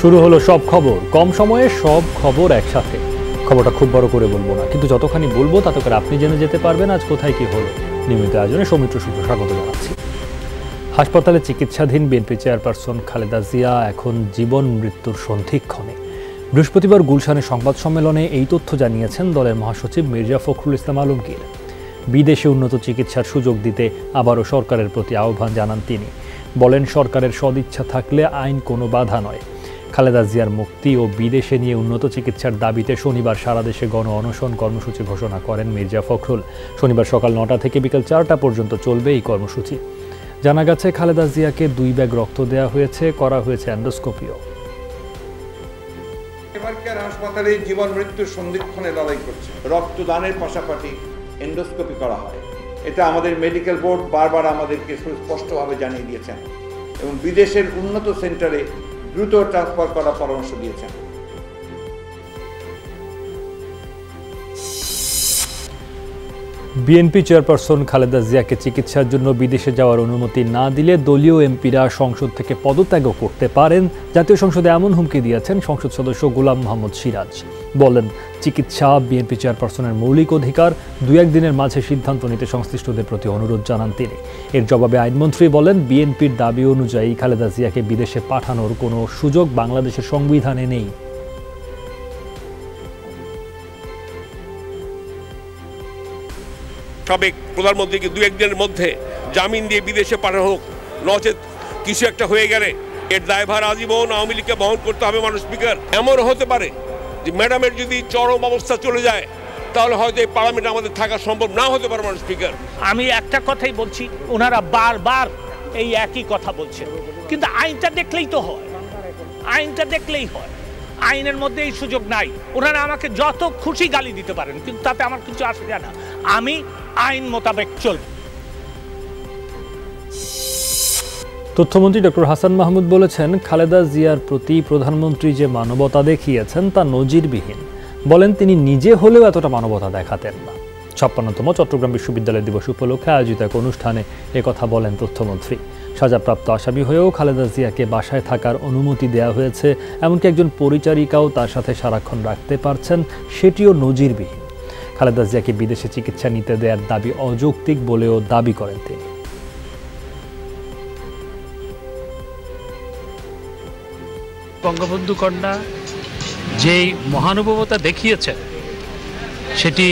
শুরু হলো সব খবর, কম সময়ে সব খবর একসাথে। খবরটা খুব বড় করে বলবো না, কিন্তু যতখানি বলবো তত করে আপনি জেনে যেতে পারবেন আজ কোথায় কি হলো। নিয়মিত আয়োজনে সৌমিত্র সূত্র স্বাগত জানাচ্ছি। হাসপাতালে চিকিৎসাধীন বিএনপি চেয়ারপারসন খালেদা জিয়া এখন জীবন মৃত্যুর সন্ধিক্ষণে। বৃহস্পতিবার গুলশানে সংবাদ সম্মেলনে এই তথ্য জানিয়েছেন দলের মহাসচিব মির্জা ফখরুল ইসলাম আলমগীর। বিদেশে উন্নত চিকিৎসার সুযোগ দিতে আবারও সরকারের প্রতি আহ্বান জানান তিনি। বলেন, সরকারের সদিচ্ছা থাকলে আইন কোনো বাধা নয়। খালেদা জিয়ার মুক্তি ও বিদেশে নিয়ে উন্নত চিকিৎসার দাবিতে শনিবার সারা দেশে গণ অনশন কর্মসূচি ঘোষণা করেন মির্জা ফখরুল। শনিবার সকাল 9টা থেকে বিকেল 4টা পর্যন্ত চলবে এই কর্মসূচি। জানা গেছে, খালেদা জিয়াকে 2 ব্যাগ রক্ত দেওয়া হয়েছে, করা হয়েছে এন্ডোস্কোপিও। হাসপাতালে জীবন মৃত্যুর সন্ধিক্ষণে লড়াই করছে। রক্তদানের পাশাপাশি এন্ডোস্কোপি করা হয়, এটা আমাদের মেডিকেল বোর্ড বারবার আমাদেরকে সুস্পষ্টভাবে জানিয়ে দিয়েছেন এবং বিদেশের উন্নত সেন্টারে দ্রুত ট্রান্সফার করার পরামর্শ দিয়েছেন। বিএনপি চেয়ারপারসন খালেদা জিয়াকে চিকিৎসার জন্য বিদেশে যাওয়ার অনুমতি না দিলে দলীয় এমপিরা সংসদ থেকে পদত্যাগও করতে পারেন। জাতীয় সংসদে এমন হুমকি দিয়েছেন সংসদ সদস্য গোলাম মোহাম্মদ সিরাজ। বলেন, চিকিৎসা বিএনপি চেয়ারপারসনের মৌলিক অধিকার, 2-1 দিনের মাঝে সিদ্ধান্ত নিতে সংশ্লিষ্টদের প্রতি অনুরোধ জানান তিনি। এর জবাবে আইনমন্ত্রী বলেন, বিএনপির দাবি অনুযায়ী খালেদা জিয়াকে বিদেশে পাঠানোর কোনো সুযোগ বাংলাদেশের সংবিধানে নেই। সাবেক প্রধানমন্ত্রীকে 2-1 দিনের মধ্যে জামিন দিয়ে বিদেশে পাঠানো হোক, নচেত কিছু একটা হয়ে গেলে এর দায়ভার আজীবন আওয়ামী লীগকে বহন করতে হবে। মানুষ স্পিকার, এমন হতে পারে যে ম্যাডামের যদি চরম অবস্থা চলে যায় তাহলে হয়তো এই পার্লামেন্টে আমাদের থাকা সম্ভব না হতে পারে। মানুষ স্পিকার, আমি একটা কথাই বলছি, ওনারা বারবার এই একই কথা বলছেন, কিন্তু আইনটা দেখলেই তো হয়, আইনটা দেখলেই হয়। আইনের মধ্যে এই সুযোগ নাই। ওনারা আমাকে যত খুশি গালি দিতে পারেন, কিন্তু তাতে আমার কিছু আসে যায় না। আমি আইন মোতাবেক চলব। তথ্যমন্ত্রী ডক্টর হাসান মাহমুদ বলেছেন, খালেদা জিয়ার প্রতি প্রধানমন্ত্রী যে মানবতা দেখিয়েছেন তা নজিরবিহীন। বলেন, তিনি নিজে হলেও এতটা মানবতা দেখাতেন না। 56তম চট্টগ্রাম বিশ্ববিদ্যালয় দিবস উপলক্ষে আয়োজিত এক অনুষ্ঠানে একথা বলেন তথ্যমন্ত্রী। সাজাপ্রাপ্ত আসামি হয়েও খালেদা জিয়াকে বাসায় থাকার অনুমতি দেওয়া হয়েছে, এমনকি একজন পরিচারিকাও তার সাথে সারাক্ষণ রাখতে পারছেন, সেটিও নজিরবিহীন। খালেদা জিয়াকে বিদেশে চিকিৎসা নিতে দেওয়ার দাবি অযৌক্তিক বলেও দাবি করেন তিনি। বঙ্গবন্ধু কন্যা যেই মহানুভবতা দেখিয়েছেন সেটি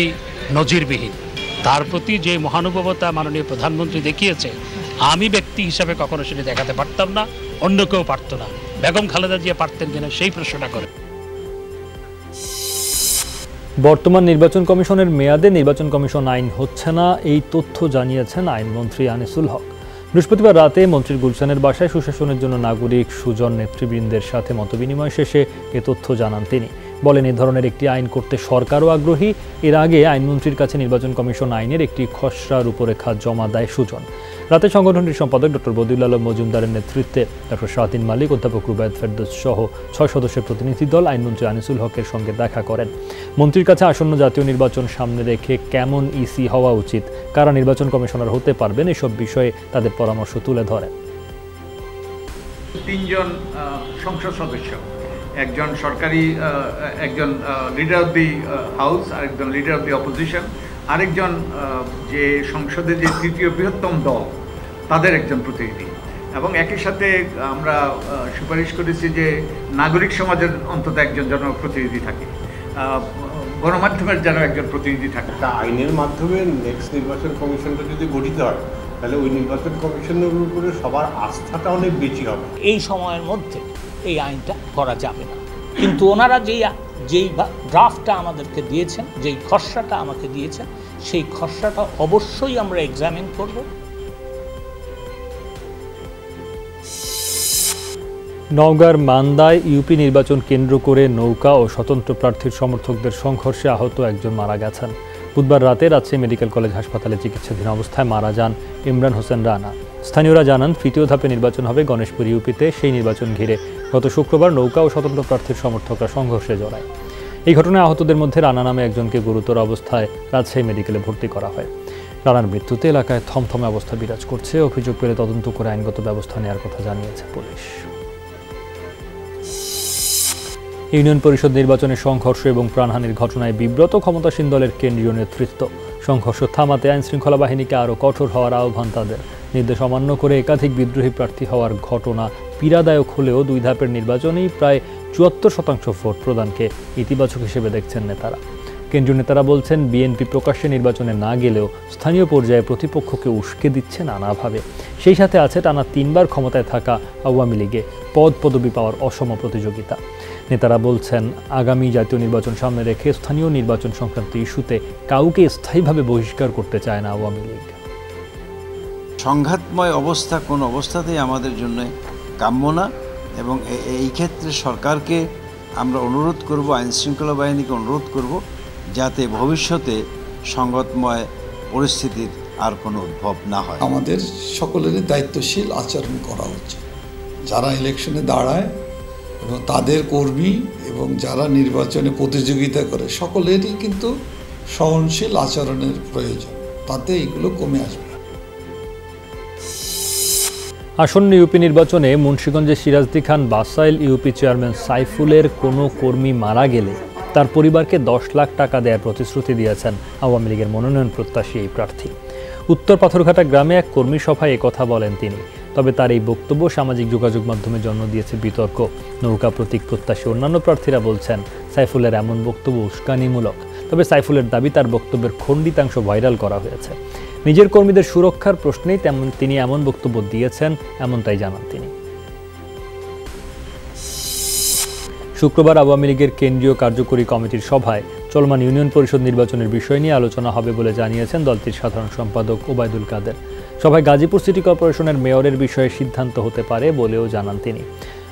নজিরবিহীন। তার প্রতি যে মহানুভবতা মাননীয় প্রধানমন্ত্রী দেখিয়েছে, আমি ব্যক্তি হিসাবে কখনো সেটি দেখাতে পারতাম না, অন্য কেউ পারত না। বেগম খালেদা জিয়া পারতেন কিনা সেই প্রশ্নটা করে। বর্তমান নির্বাচন কমিশনের মেয়াদে নির্বাচন কমিশন আইন হচ্ছে না, এই তথ্য জানিয়েছেন আইনমন্ত্রী আনিসুল হক। বৃহস্পতিবার রাতে মন্ত্রীর গুলশানের বাসায় সুশাসনের জন্য নাগরিক সুজন নেতৃবৃন্দের সাথে মতবিনিময় শেষে এ তথ্য জানান তিনি। বলেন, এ ধরনের একটি আইন করতে সরকারও আগ্রহী। এর আগে আইনমন্ত্রীর কাছে নির্বাচন কমিশন আইনের একটি খসড়া রূপরেখা জমা দেয় সুজন। রাতে সংগঠনটির সম্পাদক ডক্টর বদিউল আলম মজুমদারের নেতৃত্বে ডক্টর শাহদিন মালিক, অধ্যাপক রুবায়েত ফেরদৌস সহ 6 সদস্যের প্রতিনিধি দল আইনমন্ত্রী আনিসুল হকের সঙ্গে দেখা করেন। মন্ত্রীর কাছে আসন্ন জাতীয় নির্বাচন সামনে রেখে কেমন ইসি হওয়া উচিত, কারা নির্বাচন কমিশনার হতে পারবেন, এসব বিষয়ে তাদের পরামর্শ তুলে ধরেন। 3 জন সংসদ সদস্য, একজন সরকারি, একজন লিডার অফ দি হাউস, আরেকজন লিডার অফ দি অপোজিশন, আরেকজন যে সংসদে যে 3য় বৃহত্তম দল তাদের একজন প্রতিনিধি। এবং একই সাথে আমরা সুপারিশ করেছি যে নাগরিক সমাজের অন্তত একজন জনপ্রতিনিধি থাকে, গণমাধ্যমের যেন একজন প্রতিনিধি থাকে। একটা আইনের মাধ্যমে নেক্সট নির্বাচন কমিশনটা যদি গঠিত হয়, তাহলে ওই নির্বাচন কমিশনের উপরে সবার আস্থাটা অনেক বেশি হবে। এই সময়ের মধ্যে এই আইনটা করা যাবে না, কিন্তু ওনারা যেই ড্রাফটটা আমাদেরকে দিয়েছেন, যেই খসড়াটা আমাকে দিয়েছেন, সেই খসড়াটা অবশ্যই আমরা এক্সামিন করব। নওগাঁর মান্দায় ইউপি নির্বাচন কেন্দ্র করে নৌকা ও স্বতন্ত্র প্রার্থীর সমর্থকদের সংঘর্ষে আহত একজন মারা গেছেন। বুধবার রাতে রাজশাহী মেডিকেল কলেজ হাসপাতালে চিকিৎসাধীন অবস্থায় মারা যান ইমরান হোসেন রানা। স্থানীয়রা জানান, 3য় ধাপে নির্বাচন হবে গণেশপুর ইউপিতে। সেই নির্বাচন ঘিরে গত শুক্রবার নৌকা ও স্বতন্ত্র প্রার্থীর সমর্থকরা সংঘর্ষে জড়ায়। এই ঘটনায় আহতদের মধ্যে রানা নামে একজনকে গুরুতর অবস্থায় রাজশাহী মেডিকেলে ভর্তি করা হয়। রানার মৃত্যুতে এলাকায় থমথমে অবস্থা বিরাজ করছে। অভিযোগ পেলে তদন্ত করে আইনগত ব্যবস্থা নেওয়ার কথা জানিয়েছে পুলিশ। ইউনিয়ন পরিষদ নির্বাচনে সংঘর্ষ এবং প্রাণহানির ঘটনায় বিব্রত ক্ষমতাসীন দলের কেন্দ্রীয় নেতৃত্ব। সংঘর্ষ থামাতে আইনশৃঙ্খলা বাহিনীকে আরও কঠোর হওয়ার আহ্বান তাদের। নির্দেশ অমান্য করে একাধিক বিদ্রোহী প্রার্থী হওয়ার ঘটনা পীড়াদায়ক হলেও 2 ধাপের নির্বাচনেই প্রায় 74% ভোট প্রদানকে ইতিবাচক হিসেবে দেখছেন নেতারা। কেন্দ্রীয় নেতারা বলছেন, বিএনপি প্রকাশ্যে নির্বাচনে না গেলেও স্থানীয় পর্যায়ে প্রতিপক্ষকে উস্কে দিচ্ছে নানাভাবে। সেই সাথে আছে টানা 3 বার ক্ষমতায় থাকা আওয়ামী লীগে পদবি পাওয়ার অসম প্রতিযোগিতা। নেতারা বলছেন, আগামী জাতীয় নির্বাচন সামনে রেখে স্থানীয় নির্বাচন সংক্রান্ত ইস্যুতে কাউকে স্থায়ীভাবে বহিষ্কার করতে চায় না আওয়ামী লীগ। সংঘাতময় অবস্থা কোন অবস্থাতেই আমাদের জন্য কাম্য না, এবং এই ক্ষেত্রে সরকারকে আমরা অনুরোধ করব, আইনশৃঙ্খলা বাহিনীকে অনুরোধ করব, যাতে ভবিষ্যতে সংঘাতময় পরিস্থিতির আর কোনো উদ্ভব না হয়। আমাদের সকলেরই দায়িত্বশীল আচরণ করা উচিত। যারা ইলেকশনে দাঁড়ায় এবং তাদের কর্মী এবং যারা নির্বাচনে প্রতিযোগিতা করে সকলেরই কিন্তু সহনশীল আচরণের প্রয়োজন, তাতে এগুলো কমে আসবে। আসন্ন ইউপি নির্বাচনে মুন্সিগঞ্জের সিরাজদি খান বাসাইল ইউপি চেয়ারম্যান সাইফুলের কোনো কর্মী মারা গেলে তার পরিবারকে 10 লাখ টাকা দেওয়ার প্রতিশ্রুতি দিয়েছেন আওয়ামী লীগের মনোনয়ন প্রত্যাশী এই প্রার্থী। উত্তর পাথরঘাটা গ্রামে এক কর্মী সভায় একথা বলেন তিনি। তবে তার এই বক্তব্য সামাজিক যোগাযোগ মাধ্যমে জন্ম দিয়েছে বিতর্ক। নৌকা প্রতীক প্রত্যাশী অন্যান্য প্রার্থীরা বলছেন, সাইফুলের এমন বক্তব্য উস্কানিমূলক। তবে সাইফুলের দাবি, তার বক্তব্যের খণ্ডিতাংশ ভাইরাল করা হয়েছে। নিজের কর্মীদের সুরক্ষার প্রশ্নেই তিনি এমন বক্তব্য দিয়েছেন, এমনটাই জানান তিনি। শুক্রবার আওয়ামী লীগের কেন্দ্রীয় কার্যকরী কমিটির সভায় চলমান ইউনিয়ন পরিষদ নির্বাচনের বিষয় নিয়ে আলোচনা হবে বলে জানিয়েছেন দলটির সাধারণ সম্পাদক ওবায়দুল কাদের। সভায় গাজীপুর সিটি কর্পোরেশনের মেয়রের বিষয়ে সিদ্ধান্ত হতে পারে বলেও জানান তিনি।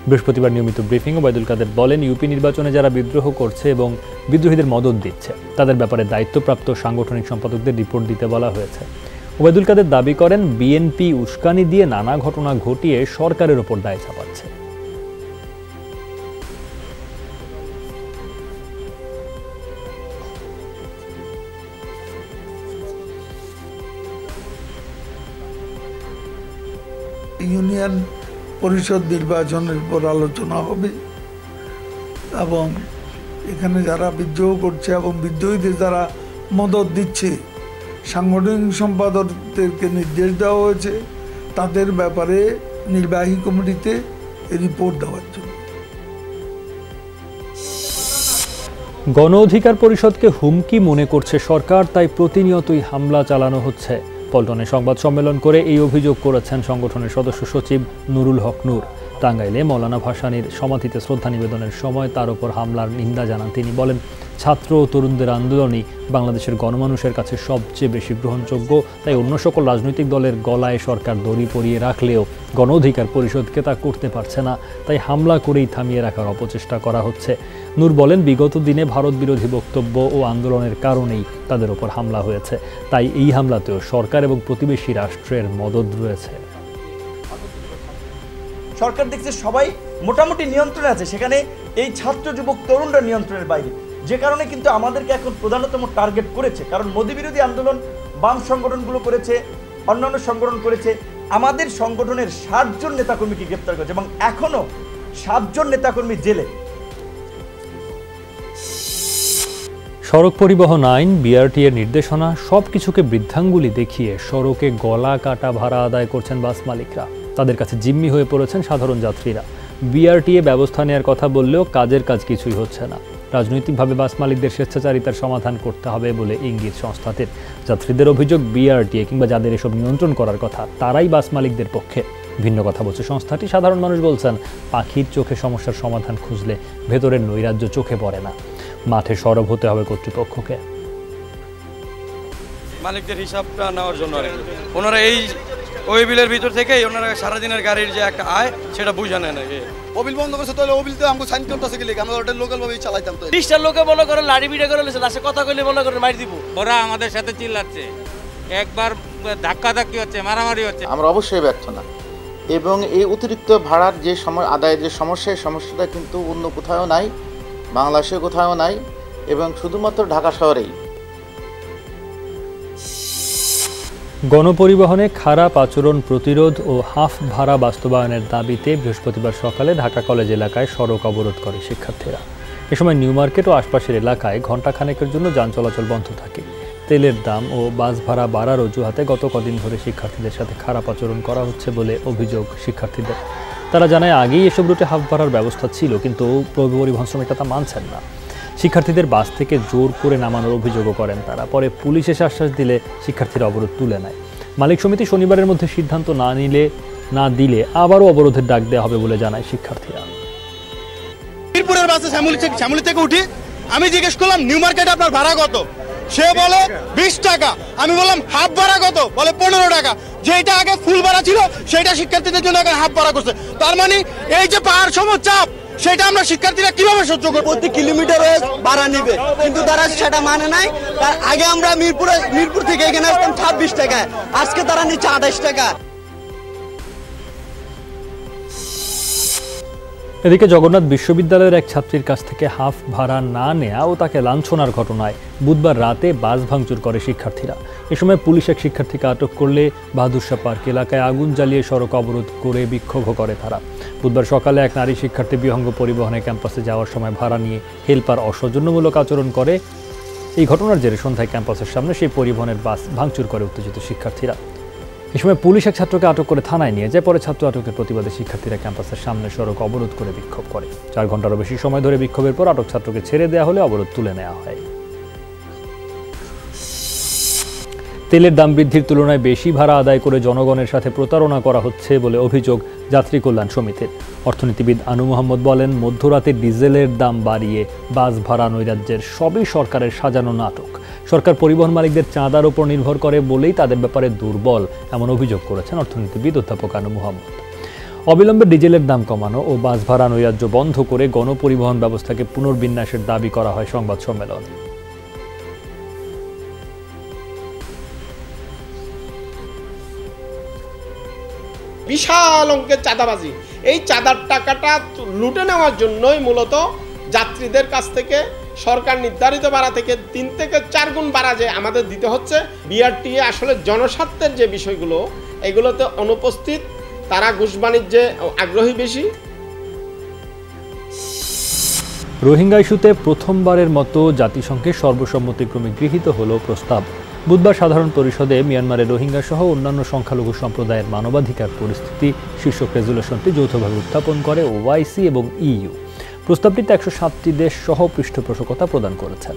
বৃহস্পতিবার নিয়মিত ব্রিফিং ওবায়দুল কাদের বলেন, ইউপি নির্বাচনে যারা বিদ্রোহ করছে এবং বিদ্রোহীদের মদত দিচ্ছে তাদের ব্যাপারে দায়িত্বপ্রাপ্ত সাংগঠনিক সম্পাদকদের রিপোর্ট দিতে বলা হয়েছে। ওবায়দুল কাদের দাবি করেন, বিএনপি উস্কানি দিয়ে নানা ঘটনা ঘটিয়ে সরকারের ওপর দায় চাপাচ্ছে। ইউনিয়ন পরিষদ নির্বাচনের উপর আলোচনা হবে এবং এখানে যারা বিদ্রোহ করছে এবং বিদ্রোহীদের যারা মদত দিচ্ছে সাংগঠনিক সম্পাদকদেরকে নির্দেশ দেওয়া হয়েছে তাদের ব্যাপারে নির্বাহী কমিটিতে রিপোর্ট দেওয়ার জন্য। গণ অধিকার পরিষদকে হুমকি মনে করছে সরকার, তাই প্রতিনিয়তই হামলা চালানো হচ্ছে। পল্টনে সংবাদ সম্মেলন করে এই অভিযোগ করেছেন সংগঠনের সদস্য সচিব নুরুল হক নূর। টাঙ্গাইলে মৌলানা ভাসানীর সমাধিতে শ্রদ্ধা নিবেদনের সময় তার উপর হামলার নিন্দা জানান তিনি। বলেন, ছাত্র ও তরুণদের আন্দোলনই বাংলাদেশের গণমানুষের কাছে সবচেয়ে বেশি গ্রহণযোগ্য, তাই অন্য সকল রাজনৈতিক দলের গলায় সরকার দড়ি পরিয়ে রাখলেও গণ অধিকার পরিষদকে তা করতে পারছে না, তাই হামলা করেই থামিয়ে রাখার অপচেষ্টা করা হচ্ছে। নূর বলেন, বিগত দিনে ভারত বিরোধী বক্তব্য ও আন্দোলনের কারণেই তাদের ওপর হামলা হয়েছে, তাই এই হামলাতেও সরকার এবং প্রতিবেশী রাষ্ট্রের মদদ রয়েছে। সরকার দেখছে সবাই মোটামুটি নিয়ন্ত্রণে আছে, সেখানে এই ছাত্র যুবক তরুণরা নিয়ন্ত্রণের বাইরে, যে কারণে কিন্তু আমাদেরকে এখন প্রধানতম টার্গেট করেছে। কারণ মোদি বিরোধী আন্দোলন বাম সংগঠনগুলো করেছে, অন্যান্য সংগঠন করেছে। আমাদের সংগঠনের 60 জন নেতাকর্মীকে গ্রেপ্তার করেছে এবং এখনো 7 জন নেতাকর্মী জেলে। সড়ক পরিবহন আইন, বিআরটি এর নির্দেশনা সবকিছুকে বৃদ্ধাঙ্গুলি দেখিয়ে সড়কে গলা কাটা ভাড়া আদায় করছেন বাস মালিকরা। তাদের কাছে জিম্মি হয়ে পড়েছেন সাধারণ যাত্রীরা। বিআরটিএ ব্যবস্থা নেওয়ার কথা বললেও কাজের কাজ কিছুই হচ্ছে না। রাজনৈতিকভাবে বাস মালিকদের স্বেচ্ছাচারিতার সমাধান করতে হবে বলে ইঙ্গিত সংস্থাটির। যাত্রীদের অভিযোগ, বিআরটিএ কিংবা যাদের এসব নিয়ন্ত্রণ করার কথা তারাই বাস মালিকদের পক্ষে। ভিন্ন কথা বলছে সংস্থাটি। সাধারণ মানুষ বলছেন, পাখির চোখে সমস্যার সমাধান খুঁজলে ভেতরের নৈরাজ্য চোখে পড়ে না। মাঠে সরব হতে হবে কর্তৃপক্ষকে। মালিকদের হিসাবটা নেওয়ার জন্য ওনারা এই ওই বিলের ভিতর থেকেই ওনারা সারাদিনের গাড়ির যে একটা আয় সেটা বুঝে নেয় না। ওবিল বন্ধ করছে, তাহলে ওবিল তো আমাকে সাইন করতেছে কি লিখে, আমরা ওটা লোকাল ভাবেই চালাইতাম। তো 20টা লোকে মনে করে লাড়ি বিড়ে করে লেছে, লাস্টে কথা কইলে মনে করে মার দিব। ওরা আমাদের সাথে চিল্লাচ্ছে, একবার ধাক্কাধাক্কি হচ্ছে, মারামারি হচ্ছে। আমরা অবশ্যই ব্যর্থ না, এবং এই অতিরিক্ত ভাড়ার যে আদায়ের যে সমস্যা, এই সমস্যাটা কিন্তু অন্য কোথাও নাই, বাংলাদেশে কোথাও নাই, এবং শুধুমাত্র ঢাকা শহরেই। গণপরিবহনে খারাপ আচরণ প্রতিরোধ ও হাফ ভাড়া বাস্তবায়নের দাবিতে বৃহস্পতিবার সকালে ঢাকা কলেজ এলাকায় সড়ক অবরোধ করে শিক্ষার্থীরা। এ সময় নিউ মার্কেট ও আশপাশের এলাকায় ঘণ্টাখানেকের জন্য যান চলাচল বন্ধ থাকে। তেলের দাম ও বাস ভাড়া বাড়ার অজুহাতে গত কদিন ধরে শিক্ষার্থীদের সাথে খারাপ আচরণ করা হচ্ছে বলে অভিযোগ শিক্ষার্থীদের। তারা জানায় আগেই এসব রুটে হাফ ভাড়ার ব্যবস্থা ছিল, কিন্তু পরিবহন শ্রমিকরা তা মানছেন না। শিক্ষার্থীদের বাস থেকে জোর করে নামানোর অভিযোগও করেন তারা। পরে পুলিশ এসে আশ্বাস দিলে শিক্ষার্থীরা অবরোধ তুলে নেয়। মালিক সমিতি শনিবারের মধ্যে সিদ্ধান্ত না দিলে আবারও অবরোধের ডাক দেওয়া হবে বলে জানায় শিক্ষার্থীরা। মিরপুরের বাসে শ্যামলী থেকে উঠি, আমি জিজ্ঞেস করলাম নিউ মার্কেটে আপনার ভাড়া কত, সে বলে 20 টাকা। আমি বললাম হাফ ভাড়া কত, বলে 15 টাকা। যেটা আগে ফুল ভাড়া ছিল সেটা শিক্ষার্থীদের জন্য এখন হাফ ভাড়া করছে। তার মানে এই যে পাহাড় সম চাপ, সেটা আমরা শিক্ষার্থীরা কিভাবে সহ্য করব? প্রতি কিলোমিটারে ভাড়া নিবে, কিন্তু তারা সেটা মানে নাই। তার আগে আমরা মিরপুর থেকে এখানে আসতাম 26 টাকায়, আজকে তারা নিচ্ছে 28 টাকা। এদিকে জগন্নাথ বিশ্ববিদ্যালয়ের এক ছাত্রীর কাছ থেকে হাফ ভাড়া না নেয়া ও তাকে লাঞ্ছনার ঘটনায় বুধবার রাতে বাস ভাঙচুর করে শিক্ষার্থীরা। এ সময় পুলিশ এক শিক্ষার্থীকে আটক করলে বাহাদুর শাহ পার্ক এলাকায় আগুন জ্বালিয়ে সড়ক অবরোধ করে বিক্ষোভ করে তারা। বুধবার সকালে এক নারী শিক্ষার্থী বিহঙ্গ পরিবহনে ক্যাম্পাসে যাওয়ার সময় ভাড়া নিয়ে হেলপার অসৌজন্যমূলক আচরণ করে। এই ঘটনার জেরে সন্ধ্যায় ক্যাম্পাসের সামনে সেই পরিবহনের বাস ভাঙচুর করে উত্তেজিত শিক্ষার্থীরা। এ সময় পুলিশ এক ছাত্রকে আটক করে থানায় নিয়ে যায়। পরে ছাত্র আটকের প্রতিবাদে শিক্ষার্থীরা ক্যাম্পাসের সামনে সড়ক অবরোধ করে বিক্ষোভ করে। 4 ঘন্টারও বেশি সময় ধরে বিক্ষোভের পর আটক ছাত্রকে ছেড়ে দেওয়া হলে অবরোধ তুলে নেওয়া হয়। তেলের দাম বৃদ্ধির তুলনায় বেশি ভাড়া আদায় করে জনগণের সাথে প্রতারণা করা হচ্ছে বলে অভিযোগ যাত্রী কল্যাণ সমিতির। অর্থনীতিবিদ আনু মোহাম্মদ বলেন, মধ্যরাতে ডিজেলের দাম বাড়িয়ে বাস ভাড়া নৈরাজ্যের সবই সরকারের সাজানো নাটক। সরকার পরিবহন মালিকদের চাঁদার উপর নির্ভর করে বলেই তাদের ব্যাপারে দুর্বল, এমন অভিযোগ করেছেন অর্থনীতিবিদ অধ্যাপক আনু মোহাম্মদ। অবিলম্বে ডিজেলের দাম কমানো ও বাস ভাড়া নৈরাজ্য বন্ধ করে গণপরিবহন ব্যবস্থাকে পুনর্বিন্যাসের দাবি করা হয় সংবাদ সম্মেলনে। বিশাল অঙ্কের চাঁদাবাজি, এই চাঁদার টাকাটা লুটে নেওয়ার জন্যই মূলত যাত্রীদের কাছ থেকে সরকার নির্ধারিত ভাড়া থেকে 3 থেকে 4 গুণ ভাড়া যে আমাদের দিতে হচ্ছে। বিআরটিএ আসলে জনস্বার্থের যে বিষয়গুলো এগুলোতে অনুপস্থিত, তারা ঘুষ বাণিজ্যে আগ্রহী বেশি। রোহিঙ্গা ইস্যুতে প্রথমবারের মতো জাতিসংঘের সর্বসম্মতিক্রমে গৃহীত হলো প্রস্তাব। বুধবার সাধারণ পরিষদে মিয়ানমারের রোহিঙ্গা সহ অন্যান্য সংখ্যালঘু সম্প্রদায়ের মানবাধিকার পরিস্থিতি শীর্ষক রেজুলেশনটি যৌথভাবে উত্থাপন করে ওআইসি এবং ইইউ। প্রস্তাবটিতে 107টি দেশ সহ পৃষ্ঠপোষকতা প্রদান করেছে।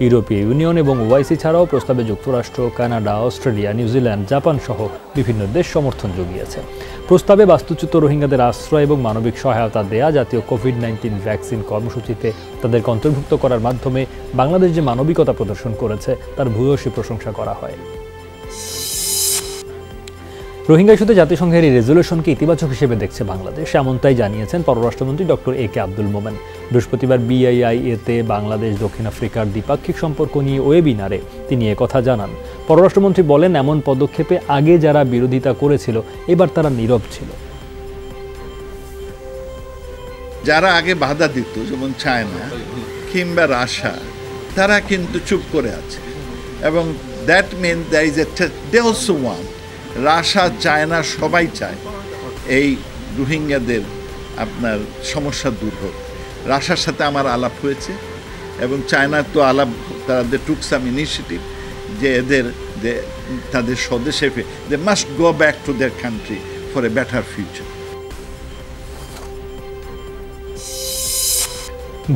ইউরোপীয় ইউনিয়ন এবং ওআইসি ছাড়াও প্রস্তাবে যুক্তরাষ্ট্র, কানাডা, অস্ট্রেলিয়া, নিউজিল্যান্ড, জাপান সহ বিভিন্ন দেশ সমর্থন জুগিয়েছে। প্রস্তাবে বাস্তুচ্যুত রোহিঙ্গাদের আশ্রয় এবং মানবিক সহায়তা দেয়া, জাতীয় কোভিড-19 ভ্যাকসিন কর্মসূচিতে তাদেরকে অন্তর্ভুক্ত করার মাধ্যমে বাংলাদেশ যে মানবিকতা প্রদর্শন করেছে তার ভূয়সী প্রশংসা করা হয়। রোহিঙ্গা ইস্যুতে জাতিসংঘের এই রেজুলেশনকে ইতিবাচক হিসেবে দেখছে বাংলাদেশ, এমনটাই জানিয়েছেন পররাষ্ট্রমন্ত্রী ডক্টর এ কে আব্দুল মোমেন। বৃহস্পতিবার বিআইআইএতে বাংলাদেশ দক্ষিণ আফ্রিকার দ্বিপাক্ষিক সম্পর্ক নিয়ে ওয়েবিনারে তিনি একথা জানান। পররাষ্ট্রমন্ত্রী বলেন, এমন পদক্ষেপে আগে যারা বিরোধিতা করেছিল এবার তারা নীরব ছিল। যারা আগে বাধা দিত, যেমন চায়না কিংবা রাশিয়া, তারা কিন্তু চুপ করে আছে, এবং that mean there is they also want, Russia, China সবাই চায় এই রোহিঙ্গাদের আপনার সমস্যা দূর হোক। রাশিয়ার সাথে আমার আলাপ হয়েছে এবং চায়নার তো আলাপ, তারা টুক সাম ইনিশিয়েটিভ যে তাদের স্বদেশে they must go back to their country for a better future.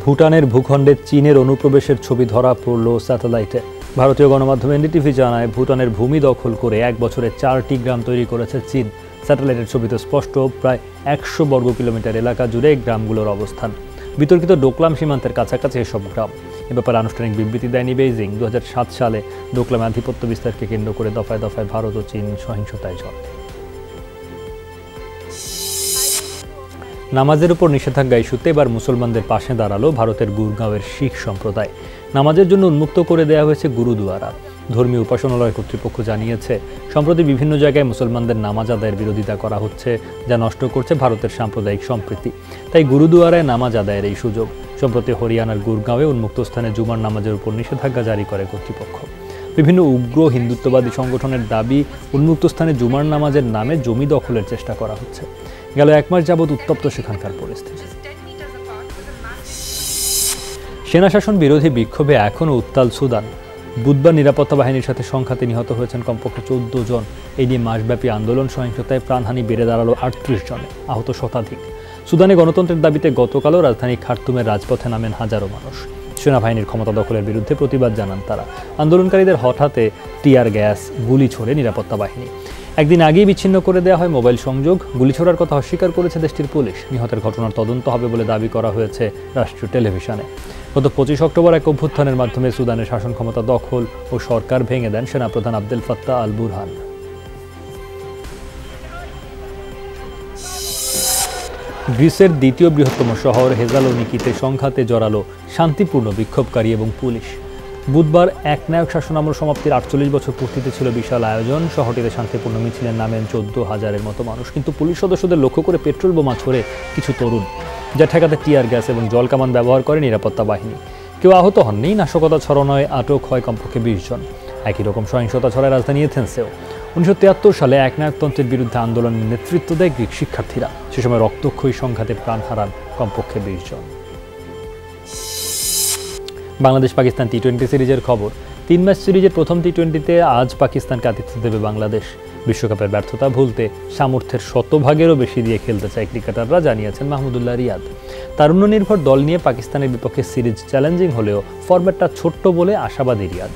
ভুটানের ভূখণ্ডে চীনের অনুপ্রবেশের ছবি ধরা পড়ল স্যাটেলাইটে। ভারতীয় গণমাধ্যম এনডিটিভি জানায়, ভুটানের ভূমি দখল করে 1 বছরে 4টি গ্রাম তৈরি করেছে চীন। স্যাটেলাইটের ছবিতে স্পষ্ট প্রায় 100 বর্গ কিলোমিটার এলাকা জুড়ে গ্রামগুলোর অবস্থান। বিতর্কিত ডোকলাম সীমান্তের কাছাকাছি এসব গ্রাম। এ ব্যাপারে আনুষ্ঠানিক বিবৃতি দেয়নি বেইজিং। 2007 সালে ডোকলামে আধিপত্য বিস্তারকে কেন্দ্র করে দফায় দফায় ভারত ও চীন সহিংসতায় জড়ায়। নামাজের উপর নিষেধাজ্ঞা ইস্যুতে এবার মুসলমানদের পাশে দাঁড়ালো ভারতের গুরগাঁওয়ের শিখ সম্প্রদায়। নামাজের জন্য উন্মুক্ত করে দেওয়া হয়েছে গুরুদুয়ারা। ধর্মীয় উপাসনালয় কর্তৃপক্ষ জানিয়েছে, সম্প্রতি বিভিন্ন জায়গায় মুসলমানদের নামাজ আদায়ের বিরোধিতা করা হচ্ছে, যা নষ্ট করছে ভারতের সাম্প্রদায়িক সম্প্রীতি। তাই গুরুদুয়ারায় নামাজ আদায়ের এই সুযোগ। সম্প্রতি হরিয়ানার গুরগাঁওয়ে উন্মুক্ত স্থানে জুমার নামাজের উপর নিষেধাজ্ঞা জারি করে কর্তৃপক্ষ। বিভিন্ন উগ্র হিন্দুত্ববাদী সংগঠনের দাবি, উন্মুক্ত স্থানে জুমার নামাজের নামে জমি দখলের চেষ্টা করা হচ্ছে। গেল 1 মাস যাবৎ উত্তপ্ত সেখানকার পরিস্থিতি। সেনাশাসন বিরোধী বিক্ষোভে এখনও উত্তাল সুদান। বুধবার নিরাপত্তা বাহিনীর সাথে সংঘাতে নিহত হয়েছেন কমপক্ষে 14 জন। এই নিয়ে মাসব্যাপী আন্দোলন সহিংসতায় প্রাণহানি বেড়ে দাঁড়ালো 38 জনে, আহত শতাধিক। সুদানে গণতন্ত্রের দাবিতে গতকালও রাজধানী খার্তুমের রাজপথে নামেন হাজারো মানুষ। সেনাবাহিনীর ক্ষমতা দখলের বিরুদ্ধে প্রতিবাদ জানান তারা। আন্দোলনকারীদের হঠাৎ টিয়ার গ্যাস, গুলি ছোড়ে নিরাপত্তা বাহিনী। একদিন আগেই বিচ্ছিন্ন করে দেওয়া হয় মোবাইল সংযোগ। গুলি ছোড়ার কথা অস্বীকার করেছে দেশটির পুলিশ। নিহতের ঘটনার তদন্ত হবে বলে দাবি করা হয়েছে রাষ্ট্রীয় টেলিভিশনে। গত 25 অক্টোবর এক অভ্যুত্থানের মাধ্যমে সুদানের শাসন ক্ষমতা দখল ও সরকার ভেঙে দেন সেনাপ্রধান আবদেল ফাত্তাহ আল বুরহান। গ্রিসের দ্বিতীয় বৃহত্তম শহর হেসালোনিকিতে সংঘাতে জড়ালো শান্তিপূর্ণ বিক্ষোভকারী এবং পুলিশ। বুধবার একনায়ক শাসনামল সমাপ্তির 48 বছর পূর্তিতে ছিল বিশাল আয়োজন। শহরটিতে শান্তিপূর্ণ মিছিলে নামেন 14,000-এর মতো মানুষ, কিন্তু পুলিশ সদস্যদের লক্ষ্য করে পেট্রোল বোমা ছোড়ে কিছু তরুণ, যা ঠেকাতে টিয়ার গ্যাস এবং জলকামান ব্যবহার করে নিরাপত্তা বাহিনী। কেউ আহত হননি। নাশকতা ছড়ানোয় আটক হয় কমপক্ষে 20 জন। একই রকম সহিংসতা ছড়ায় রাজধানী এথেন্সেও। 1973 সালে একনায়কতন্ত্রের বিরুদ্ধে আন্দোলনের নেতৃত্ব দেয় গ্রিক শিক্ষার্থীরা। সে সময় রক্তক্ষয়ী সংঘাতে প্রাণ হারান কমপক্ষে 20 জন। বাংলাদেশ পাকিস্তান টি-20 সিরিজের খবর। 3 ম্যাচ সিরিজের প্রথম টি-20তে আজ পাকিস্তানকে আতিথ্য দেবে বাংলাদেশ। বিশ্বকাপের ব্যর্থতা ভুলতে সামর্থ্যের শতভাগেরও বেশি দিয়ে খেলতে চায় ক্রিকেটাররা, জানিয়েছেন মাহমুদুল্লাহ রিয়াদ। তারুণ্য নির্ভর দল নিয়ে পাকিস্তানের বিপক্ষে সিরিজ চ্যালেঞ্জিং হলেও ফরম্যাটটা ছোট্ট বলে আশাবাদী রিয়াদ।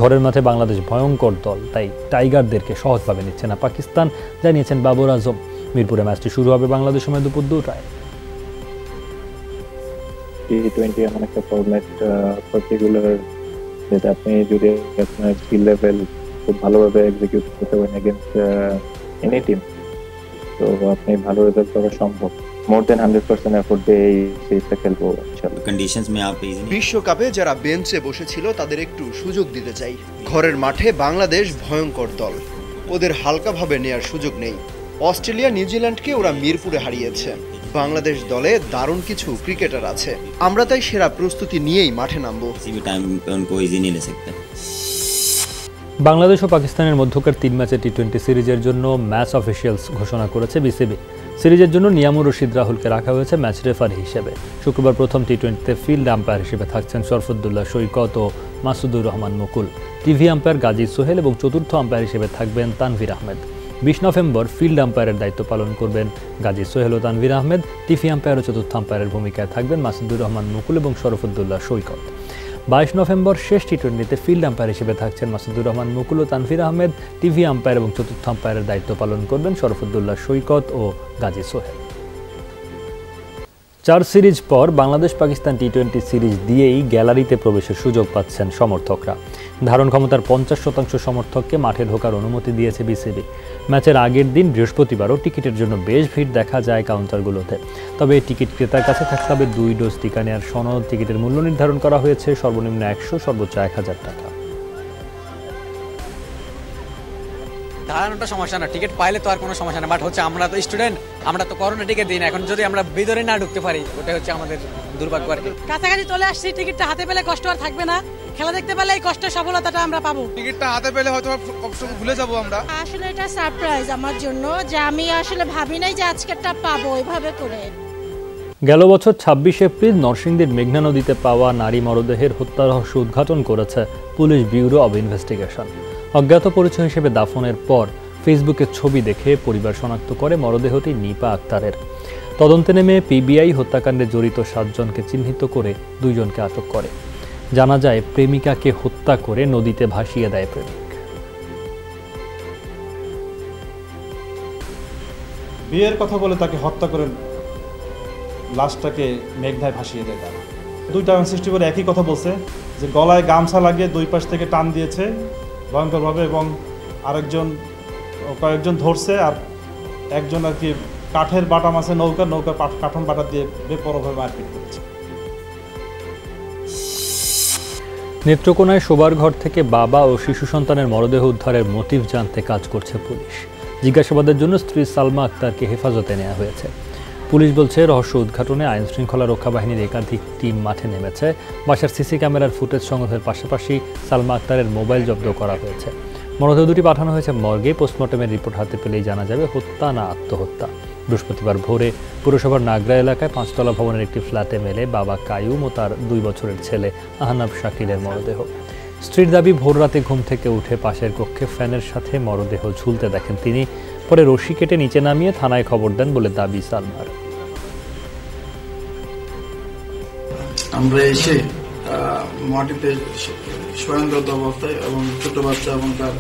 ঘরের মাঠে বাংলাদেশ ভয়ঙ্কর দল, তাই টাইগারদেরকে সহজভাবে নিচ্ছে না পাকিস্তান, জানিয়েছেন বাবর আজম। মিরপুরে ম্যাচটি শুরু হবে বাংলাদেশ সময় দুপুর 2টায়। টি-20 এমন একটা ফরম্যাট পার্টিকুলার যেটা আপনি যদি আপনার স্কিল লেভেল খুব ভালোভাবে এক্সিকিউট করতে পারেন এগেইনস্ট এনি টিম, তো আপনি ভালো রেজাল্ট করা সম্ভব। মোর দেন 100% এফোর্ট দিয়ে এই সিরিজটা খেলবো ইনশাআল্লাহ। কন্ডিশনস মে আপ ইজি। বিশ্বকাপে যারা বেঞ্চে বসেছিল তাদের একটু সুযোগ দিতে চাই। ঘরের মাঠে বাংলাদেশ ভয়ঙ্কর দল, ওদের হালকাভাবে নেয়ার সুযোগ নেই। অস্ট্রেলিয়া, নিউজিল্যান্ডকে ওরা মিরপুরে হারিয়েছে। বাংলাদেশ দলে দারুণ কিছু ক্রিকেটার আছে, আমরা তাই সেরা প্রস্তুতি নিয়েই মাঠে নামবো। বাংলাদেশ ও পাকিস্তানের মধ্যকার 3 ম্যাচের টি-20 সিরিজের জন্য ম্যাচ অফিসিয়ালস ঘোষণা করেছে বিসিবি। সিরিজের জন্য নিয়ামুর রশিদ রাহুলকে রাখা হয়েছে ম্যাচ রেফারি হিসেবে। শুক্রবার প্রথম টি-20তে ফিল্ড আম্পায়ার হিসেবে থাকছেন শরফুদ্দুল্লাহ সৈকত ও মাসুদুর রহমান মুকুল। টিভি আম্পায়ার গাজী সোহেল এবং চতুর্থ আম্পায়ার হিসেবে থাকবেন তানভীর আহমেদ। 20 নভেম্বর ফিল্ড আম্পায়ারের দায়িত্ব পালন করবেন গাজী সোহেল ও তানভীর আহমেদ। টিভি আম্পায়ার ও চতুর্থ আম্পায়ারের ভূমিকায় থাকবেন মাসুদুর রহমান মুকুল এবং শরফুদ্দুল্লাহ সৈকত। 22 নভেম্বর শেষ টি-20তে ফিল্ড আম্পায়ার হিসেবে থাকছেন মাসুদুর রহমান মুকুল ও তানভীর আহমেদ। টিভি আম্পায়ার এবং চতুর্থ আম্পায়ারের দায়িত্ব পালন করবেন শরফুদ্দুল্লাহ সৈকত ও গাজী সোহেল। 4 সিরিজ পর বাংলাদেশ পাকিস্তান টি-20 সিরিজ দিয়েই গ্যালারিতে প্রবেশের সুযোগ পাচ্ছেন সমর্থকরা। ধারণ ক্ষমতার 50% সমর্থককে মাঠে ঢোকার অনুমতি দিয়েছে বিসিবি। ম্যাচের আগের দিন বৃহস্পতিবারও টিকিটের জন্য বেশ ভিড় দেখা যায় কাউন্টারগুলোতে। তবে টিকিট ক্রেতার কাছে থাকতে হবে 2 ডোজ টিকা নেওয়ার সনদ। টিকিটের মূল্য নির্ধারণ করা হয়েছে সর্বনিম্ন 100, সর্বোচ্চ 1000 টাকা। দাঁড়ানোটা সমস্যা না, টিকিট পাইলে তো আর কোনো সমস্যা না, বাট হচ্ছে আমরা তো স্টুডেন্ট, আমরা তো করোনা টিকিট দিই না। এখন যদি আমরা ভিতরে না ঢুকতে পারি ওটা হচ্ছে আমাদের দুর্ভাগ্য আর কি। কাছাকাছি চলে আসছি, টিকিটটা হাতে পেলে কষ্ট আর থাকবে না। খেলা দেখতে পেলে এই কষ্টের সফলতাটা আমরা পাবো। টিকিটটা হাতে পেলে হয়তো কষ্ট ভুলে যাবো আমরা। আসলে এটা সারপ্রাইজ আমার জন্য, যে আমি আসলে ভাবি নাই যে আজকেরটা পাবো এইভাবে করে। গেল বছর 26 এপ্রিল নরসিংদীর মেঘনা নদীতে পাওয়া নারী মরদেহের হত্যা রহস্য উদ্ঘাটন করেছে পুলিশ ব্যুরো অব ইনভেস্টিগেশন। অজ্ঞাত পরিচয় হিসেবে দাফনের পর ফেসবুকে ছবি দেখে পরিবার শনাক্ত করে মরদেহটি নিপা আক্তারের। তদন্তে নেমে পিবিআই হত্যাকাণ্ডে জড়িত 7 জনকে চিহ্নিত করে 2 জনকে আটক করে। জানা যায় প্রেমিকাকে হত্যা করে নদীতে ভাসিয়ে দেয় প্রেমিক। বিয়ের কথা বলে তাকে হত্যা করে লাশটাকে মেঘনায় ভাসিয়ে দেয় তারা। 2টা সৃষ্টি করে একই কথা বলছে যে গলায় গামছা লাগিয়ে 2 পাশ থেকে টান দিয়েছে ভয়ঙ্করভাবে, এবং কয়েকজন ধরছে, আর একজন আর কি কাঠের বাটা মাছে নৌকার কাঠন বাটা দিয়ে বেপরোয়াভাবে মারপিট করেছে। নেত্রকোনায় শোবার ঘর থেকে বাবা ও শিশু সন্তানের মরদেহ উদ্ধারের মোটিভ জানতে কাজ করছে পুলিশ। জিজ্ঞাসাবাদের জন্য স্ত্রী সালমা আক্তারকে হেফাজতে নেওয়া হয়েছে। পুলিশ বলছে রহস্য উদ্ঘাটনে আইন শৃঙ্খলা রক্ষা বাহিনীর একাধিক টিম মাঠে নেমেছে। বাসার সিসি ক্যামেরার ফুটেজ সংগ্রহের পাশাপাশি সালমা আক্তারের মোবাইল জব্দ করা হয়েছে। মরদেহ দুটি পাঠানো হয়েছে মর্গে। পোস্টমর্টমের রিপোর্ট হাতে পেলেই জানা যাবে হত্যা না আত্মহত্যা। বৃহস্পতিবার ভোরে পুরসভার নাগরা এলাকায় 5তলা ভবনের একটি ফ্ল্যাটে মেলে বাবা কায়ুম ও তার 2 বছরের ছেলে আহনাব শাকিলের মরদেহ। স্ত্রীর দাবি, ভোর রাতে ঘুম থেকে উঠে পাশের কক্ষে ফ্যানের সাথে মরদেহ ঝুলতে দেখেন তিনি। পরে রশি কেটে নিচে নামিয়ে থানায় খবর দেন বলে দাবি সালমার। আমরা এসে মাটিতে স্বয়ংরত অবস্থায় এবং ছোট বাচ্চা এবং তার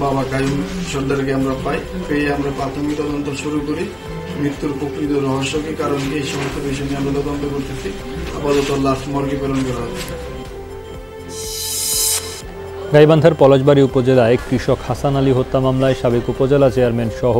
বাবা কায়ুম সর্দারকে আমরা পাই। পেয়ে আমরা প্রাথমিক তদন্ত শুরু করি। মৃত্যুর প্রকৃত রহস্য কি, কারণ এই সমস্ত বিষয় নিয়ে আমরা তদন্ত করতেছি। আপাতত লাশ মর্গে প্রেরণ করা হচ্ছে। গাইবান্ধার পলাশবাড়ী উপজেলায় কৃষক হাসান আলী হত্যা মামলায় সাবেক উপজেলা চেয়ারম্যান সহ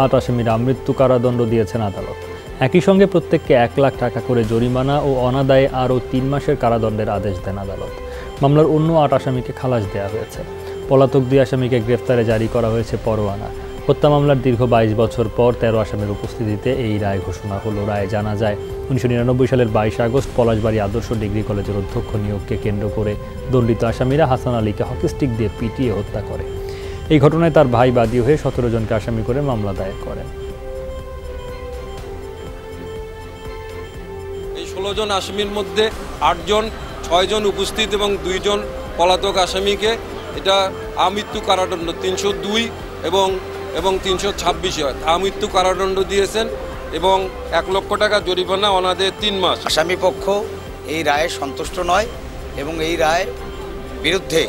8 আসামির আমৃত্যু কারাদণ্ড দিয়েছেন আদালত। একই সঙ্গে প্রত্যেককে 1 লাখ টাকা করে জরিমানা ও অনাদায়ে আরও 3 মাসের কারাদণ্ডের আদেশ দেন আদালত। মামলার অন্য 8 আসামিকে খালাস দেওয়া হয়েছে। পলাতক 2 আসামিকে গ্রেফতারে জারি করা হয়েছে পরোয়ানা। হত্যা মামলার দীর্ঘ 22 বছর পর 13 আসামির উপস্থিতিতে এই রায় ঘোষণা হলো। রায়ে জানা যায় 1999 সালের 22 আগস্ট পলাশবাড়ী আদর্শ ডিগ্রি কলেজের অধ্যক্ষ নিয়োগকে কেন্দ্র করে দণ্ডিত আসামিরা হাসান আলীকে হকি স্টিক দিয়ে পিটিয়ে হত্যা করে। এই ঘটনায় তার ভাই বাদী হয়ে 17 জনকে আসামি করে মামলা দায়ের করেন। এই 16 জন আসামির মধ্যে 8 জন 6 জন উপস্থিত এবং 2 জন পলাতক আসামিকে এটা আমৃত্যু কারাদণ্ড 302 এবং 326 আমৃত্যু কারাদণ্ড দিয়েছেন এবং 1 লক্ষ টাকা জরিমানা অনাদায়ে 3 মাস। আসামি পক্ষ এই রায়ে সন্তুষ্ট নয় এবং এই রায়ের বিরুদ্ধে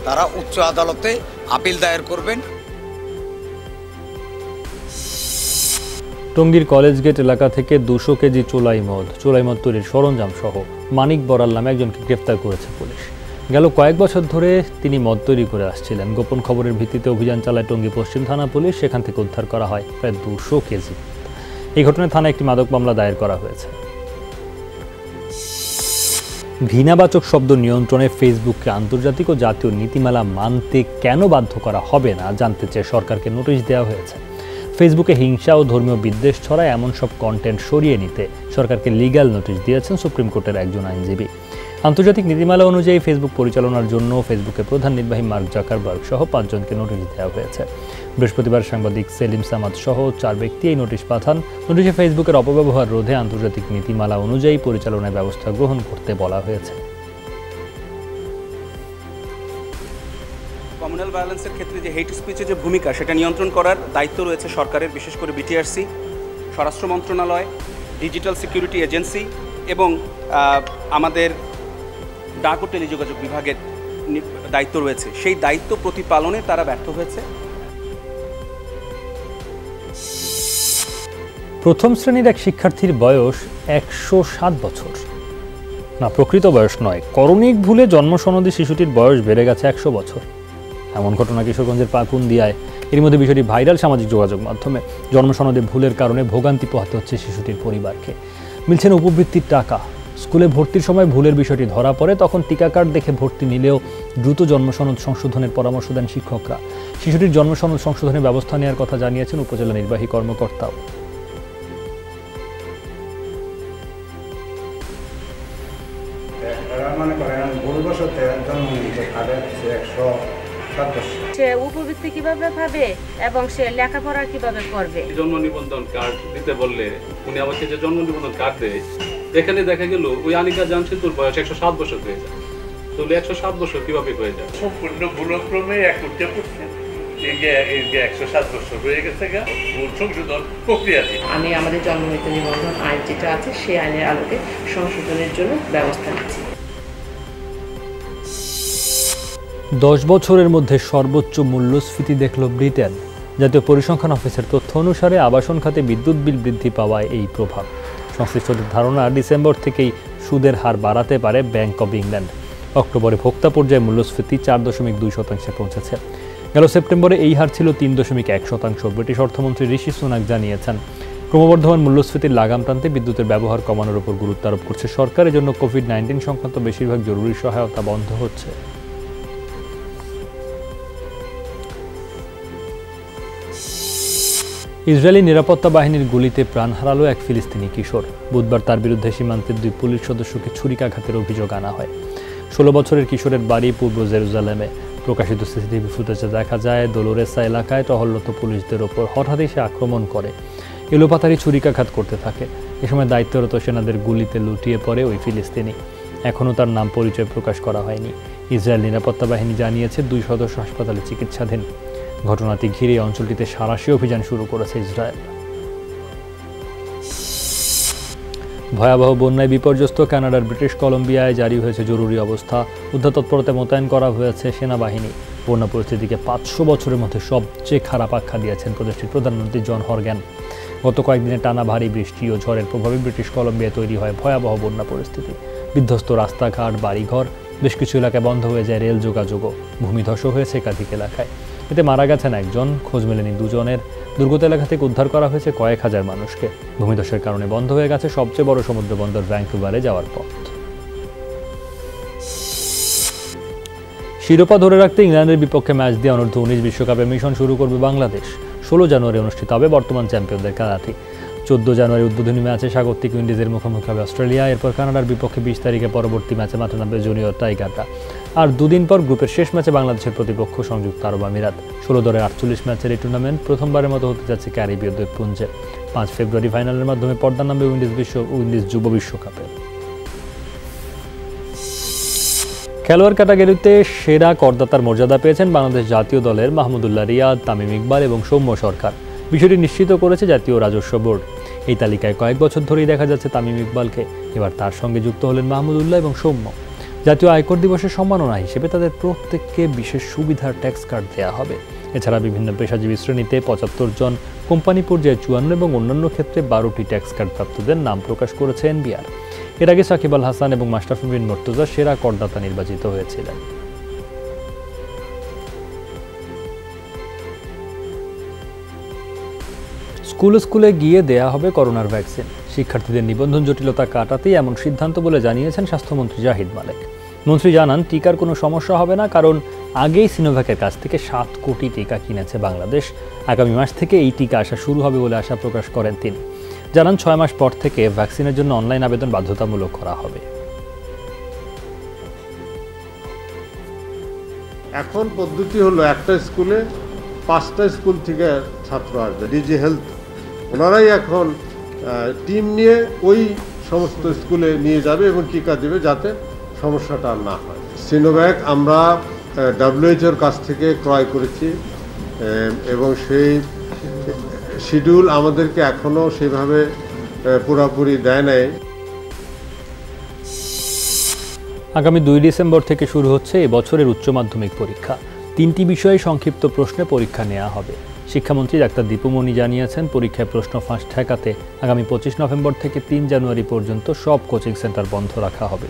তারা উচ্চ আদালতে আপিল দায়ের করবেন। টঙ্গীর কলেজ গেট এলাকা থেকে 200 কেজি চোলাই মদ তৈরির সরঞ্জাম সহ মানিক বড়াল নামে একজনকে গ্রেফতার করেছে পুলিশ। গেল কয়েক বছর ধরে তিনি মদ তৈরি করে আসছিলেন। গোপন খবরের ভিত্তিতে অভিযান চালায় টঙ্গী পশ্চিম থানা পুলিশ। সেখান থেকে উদ্ধার করা হয় প্রায় 200 কেজি। এই ঘটনায় থানায় একটি মাদক মামলা দায়ের করা হয়েছে। ঘৃণাবাচক শব্দ নিয়ন্ত্রণে ফেসবুককে আন্তর্জাতিক ও জাতীয় নীতিমালা মানতে কেন বাধ্য করা হবে না জানতে চেয়ে সরকারকে নোটিশ দেওয়া হয়েছে। ফেসবুকে হিংসা ও ধর্মীয় বিদ্বেষ ছড়ায় এমন সব কন্টেন্ট সরিয়ে নিতে সরকারকে লিগ্যাল নোটিশ দিয়েছেন সুপ্রিম কোর্টের একজন আইনজীবী। আন্তর্জাতিক নীতিমালা অনুযায়ী ফেসবুক পরিচালনার জন্য ফেসবুকের প্রধান নির্বাহী মার্ক জাকারবার্গ সহ 5 জনকে নোটিশ দেওয়া হয়েছে। বৃহস্পতিবার সাংবাদিক সেলিম সামাদ সহ 4 ব্যক্তি এই নোটিশ পাঠান। নোটিশে ফেসবুকের অপব্যবহার রোধে আন্তর্জাতিক নীতিমালা অনুযায়ী পরিচালনার ব্যবস্থা গ্রহণ করতে বলা হয়েছে। কমিউনাল ভায়োলেন্সের ক্ষেত্রে যে হেট স্পিচের যে ভূমিকা সেটা নিয়ন্ত্রণ করার দায়িত্ব রয়েছে সরকারের, বিশেষ করে বিটিআরসি, স্বরাষ্ট্র মন্ত্রণালয়, ডিজিটাল সিকিউরিটি এজেন্সি এবং আমাদের ডাক ও টেলিযোগাযোগ বিভাগের দায়িত্ব রয়েছে। সেই দায়িত্ব প্রতিপালনে তারা ব্যর্থ হয়েছে। প্রথম শ্রেণীর এক শিক্ষার্থীর বয়স 107 বছর। না, প্রকৃত বয়স নয়, করণিক ভুলে জন্মসনদী শিশুটির বয়স বেড়ে গেছে 100 বছর। এমন ঘটনা কিশোরগঞ্জের পাকুন্দিয়ায়। এর মধ্যে বিষয়টি ভাইরাল সামাজিক যোগাযোগ মাধ্যমে। জন্মসনদে ভুলের কারণে ভোগান্তি পোহাতে হচ্ছে শিশুটির পরিবারকে। মিলছে না উপবৃত্তির টাকা। স্কুলে ভর্তির সময় ভুলের বিষয়টি ধরা পড়ে, তখন টিকা কার্ড দেখে ভর্তি নিলেও দ্রুত জন্মসনদ সংশোধনের পরামর্শ দেন শিক্ষকরা। শিশুটির জন্মসনদ সংশোধনের ব্যবস্থা নেওয়ার কথা জানিয়েছেন উপজেলা নির্বাহী কর্মকর্তাও। সে উপবৃত্তি কিভাবে পাবে এবং সে লেখাপড়া কিভাবে করবে। জন্ম নিবন্ধন কার্ড দিতে বললে উনি আবার যে জন্ম নিবন্ধন কার্ড দেয়, এখানে দেখা গেল ওই আনিকা জামশেদপুর বয়স 107 বছর হয়ে যায়। তাহলে 107 বছর কিভাবে হয়ে যায়? সম্পূর্ণ ভুলক্রমে এক উঠে পড়ছে, 107 বছর হয়ে গেছে সংশোধন প্রক্রিয়া। আমি আমাদের জন্ম মৃত্যু নিবন্ধন আইন যেটা আছে সেই আইনের আলোকে সংশোধনের জন্য ব্যবস্থা নিচ্ছি। 10 বছরের মধ্যে সর্বোচ্চ মূল্যস্ফীতি দেখল ব্রিটেন। জাতীয় পরিসংখ্যান অফিসের তথ্য অনুসারে আবাসন খাতে বিদ্যুৎ বিল বৃদ্ধি পাওয়ায় এই প্রভাব। সংশ্লিষ্টদের ধারণা, ডিসেম্বর থেকেই সুদের হার বাড়াতে পারে ব্যাংক অব ইংল্যান্ড। অক্টোবরে ভোক্তা পর্যায়ে মূল্যস্ফীতি 4.2% পৌঁছেছে। গেল সেপ্টেম্বরে এই হার ছিল 3.1%। ব্রিটিশ অর্থমন্ত্রী ঋষি সুনাক জানিয়েছেন, ক্রমবর্ধমান মূল্যস্ফীতির লাগাম টানতে বিদ্যুতের ব্যবহার কমানোর উপর গুরুত্ব আরোপ করছে সরকার। এজন্য কোভিড-19 সংক্রান্ত বেশিরভাগ জরুরি সহায়তা বন্ধ হচ্ছে। ইসরায়েলি নিরাপত্তা বাহিনীর গুলিতে প্রাণ হারালো এক ফিলিস্তিনি কিশোর। বুধবার তার বিরুদ্ধে সীমান্তের 2 পুলিশ সদস্যকে ছুরিকাঘাতের অভিযোগ আনা হয়। 16 বছরের কিশোরের বাড়ি পূর্ব জেরুজালেমে। প্রকাশিত সিসিটিভি ফুটেজে দেখা যায় দোলোরেসা এলাকায় টহলরত পুলিশদের ওপর হঠাৎই সে আক্রমণ করে, এলোপাতাড়ি ছুরিকাঘাত করতে থাকে। এ সময় দায়িত্বরত সেনাদের গুলিতে লুটিয়ে পড়ে ওই ফিলিস্তিনি। এখনও তার নাম পরিচয় প্রকাশ করা হয়নি। ইসরায়েল নিরাপত্তা বাহিনী জানিয়েছে 2 সদস্য হাসপাতালে চিকিৎসাধীন। ঘটনাটি ঘিরে অঞ্চলটিতে সাঁড়াশি অভিযান শুরু করেছে ইসরায়েল। ভয়াবহ বন্যায় বিপর্যস্ত কানাডার ব্রিটিশ কলম্বিয়ায় জারি হয়েছে জরুরি অবস্থা। উদ্ধার তৎপরতায় মোতায়েন করা হয়েছে সেনাবাহিনী। বন্যা পরিস্থিতিকে 500 বছরের মধ্যে সবচেয়ে খারাপ আখ্যা দিয়েছেন প্রদেশটির প্রধানমন্ত্রী জন হরগ্যান। গত কয়েকদিনে টানা ভারী বৃষ্টি ও ঝড়ের প্রভাবে ব্রিটিশ কলম্বিয়ায় তৈরি হয় ভয়াবহ বন্যা পরিস্থিতি। বিধ্বস্ত রাস্তাঘাট, বাড়িঘর, বেশ কিছু এলাকায় বন্ধ হয়ে যায় রেল যোগাযোগও। ভূমিধসও হয়েছে একাধিক এলাকায়। এতে মারা গেছেন 1 জন, খোঁজ মেলেনি 2 জনের। দুর্গত এলাকা থেকে উদ্ধার করা হয়েছে কয়েক হাজার মানুষকে। ভূমিধসের কারণে বন্ধ হয়ে গেছে সবচেয়ে বড় সমুদ্র বন্দর ভ্যাঙ্কুভারে যাওয়ার পথ। শিরোপা ধরে রাখতে ইংল্যান্ডের বিপক্ষে ম্যাচ দিয়ে অনূর্ধ্ব-19 বিশ্বকাপে মিশন শুরু করবে বাংলাদেশ। 16 জানুয়ারি অনুষ্ঠিত হবে বর্তমান চ্যাম্পিয়নদের খেলাটি। 14 জানুয়ারি উদ্বোধনী ম্যাচে স্বাগতিক উইন্ডিজের মুখোমুখি হবে অস্ট্রেলিয়া। এরপর কানাডার বিপক্ষে 20 তারিখে পরবর্তী ম্যাচে মাঠে নামবে জুনিয়র টাইগাররা। আর 2 দিন পর গ্রুপের শেষ ম্যাচে বাংলাদেশের প্রতিপক্ষ সংযুক্ত আরব আমিরাত। 16 দলের 48 ম্যাচের এই টুর্নামেন্ট প্রথমবারের মতো হতে যাচ্ছে ক্যারিবীয় দ্বীপপুঞ্জে। 5 ফেব্রুয়ারি ফাইনালের মাধ্যমে পর্দা নামবে উইন্ডিজ যুব বিশ্বকাপে। খেলোয়াড় ক্যাটাগরিতে সেরা করদাতার মর্যাদা পেয়েছেন বাংলাদেশ জাতীয় দলের মাহমুদুল্লাহ রিয়াদ, তামিম ইকবাল এবং সৌম্য সরকার। বিষয়টি নিশ্চিত করেছে জাতীয় রাজস্ব বোর্ড। এই তালিকায় কয়েক বছর ধরেই দেখা যাচ্ছে তামিম ইকবালকে। এবার তার সঙ্গে যুক্ত হলেন মাহমুদুল্লাহ এবং সৌম্য। জাতীয় আয়কর দিবসের সম্মাননা হিসেবে তাদের প্রত্যেককে বিশেষ সুবিধার ট্যাক্স কার্ড দেওয়া হবে। এছাড়া বিভিন্ন পেশাজীবী শ্রেণীতে 75 জন, কোম্পানি পর্যায়ে 54 এবং অন্যান্য ক্ষেত্রে 12টি ট্যাক্স কার্ড প্রাপ্তদের নাম প্রকাশ করেছে এনবিআর। এর আগে সাকিব আল হাসান এবং মাশরাফি বিন মুর্তজা সেরা করদাতা নির্বাচিত হয়েছিলেন। স্কুলে গিয়ে দেয়া হবে করোনার ভ্যাকসিন। শিক্ষার্থীদের নিবন্ধন জটিলতা কাটাতেই এমন সিদ্ধান্ত বলে জানিয়েছেন স্বাস্থ্যমন্ত্রী জাহিদ মালেক। মন্ত্রী জানান, টিকার কোনো সমস্যা হবে না, কারণ আগেই সিনোভ্যাকের কাছ থেকে 7 কোটি টিকা কিনেছে বাংলাদেশ। আগামী মাস থেকে এই টিকা আসা শুরু হবে বলে আশা প্রকাশ করেন তিনি। জানান, 6 মাস পর থেকে ভ্যাকসিনের জন্য অনলাইন আবেদন বাধ্যতামূলক করা হবে। এখন পদ্ধতি হলো একটা স্কুলে 5টা স্কুল থেকে ছাত্র আসবে। ডিজি হেলথ ওনারাই এখন টিম নিয়ে ওই সমস্ত স্কুলে নিয়ে যাবে এবং টিকা দেবে, যাতে সমস্যাটা না হয়। সিনোভ্যাক আমরা WHO-র কাছ থেকে ক্রয় করেছি এবং সেই শিডিউল আমাদেরকে এখনও সেভাবে পুরোপুরি দেয় নাই। আগামী 2 ডিসেম্বর থেকে শুরু হচ্ছে এবছরের উচ্চ মাধ্যমিক পরীক্ষা। 3টি বিষয়ে সংক্ষিপ্ত প্রশ্নে পরীক্ষা নেওয়া হবে। শিক্ষামন্ত্রী ডাক্তার দীপুমণি জানিয়েছেন, পরীক্ষায় প্রশ্ন ফাঁস ঠেকাতে আগামী 25 নভেম্বর থেকে 3 জানুয়ারি পর্যন্ত সব কোচিং সেন্টার বন্ধ রাখা হবে।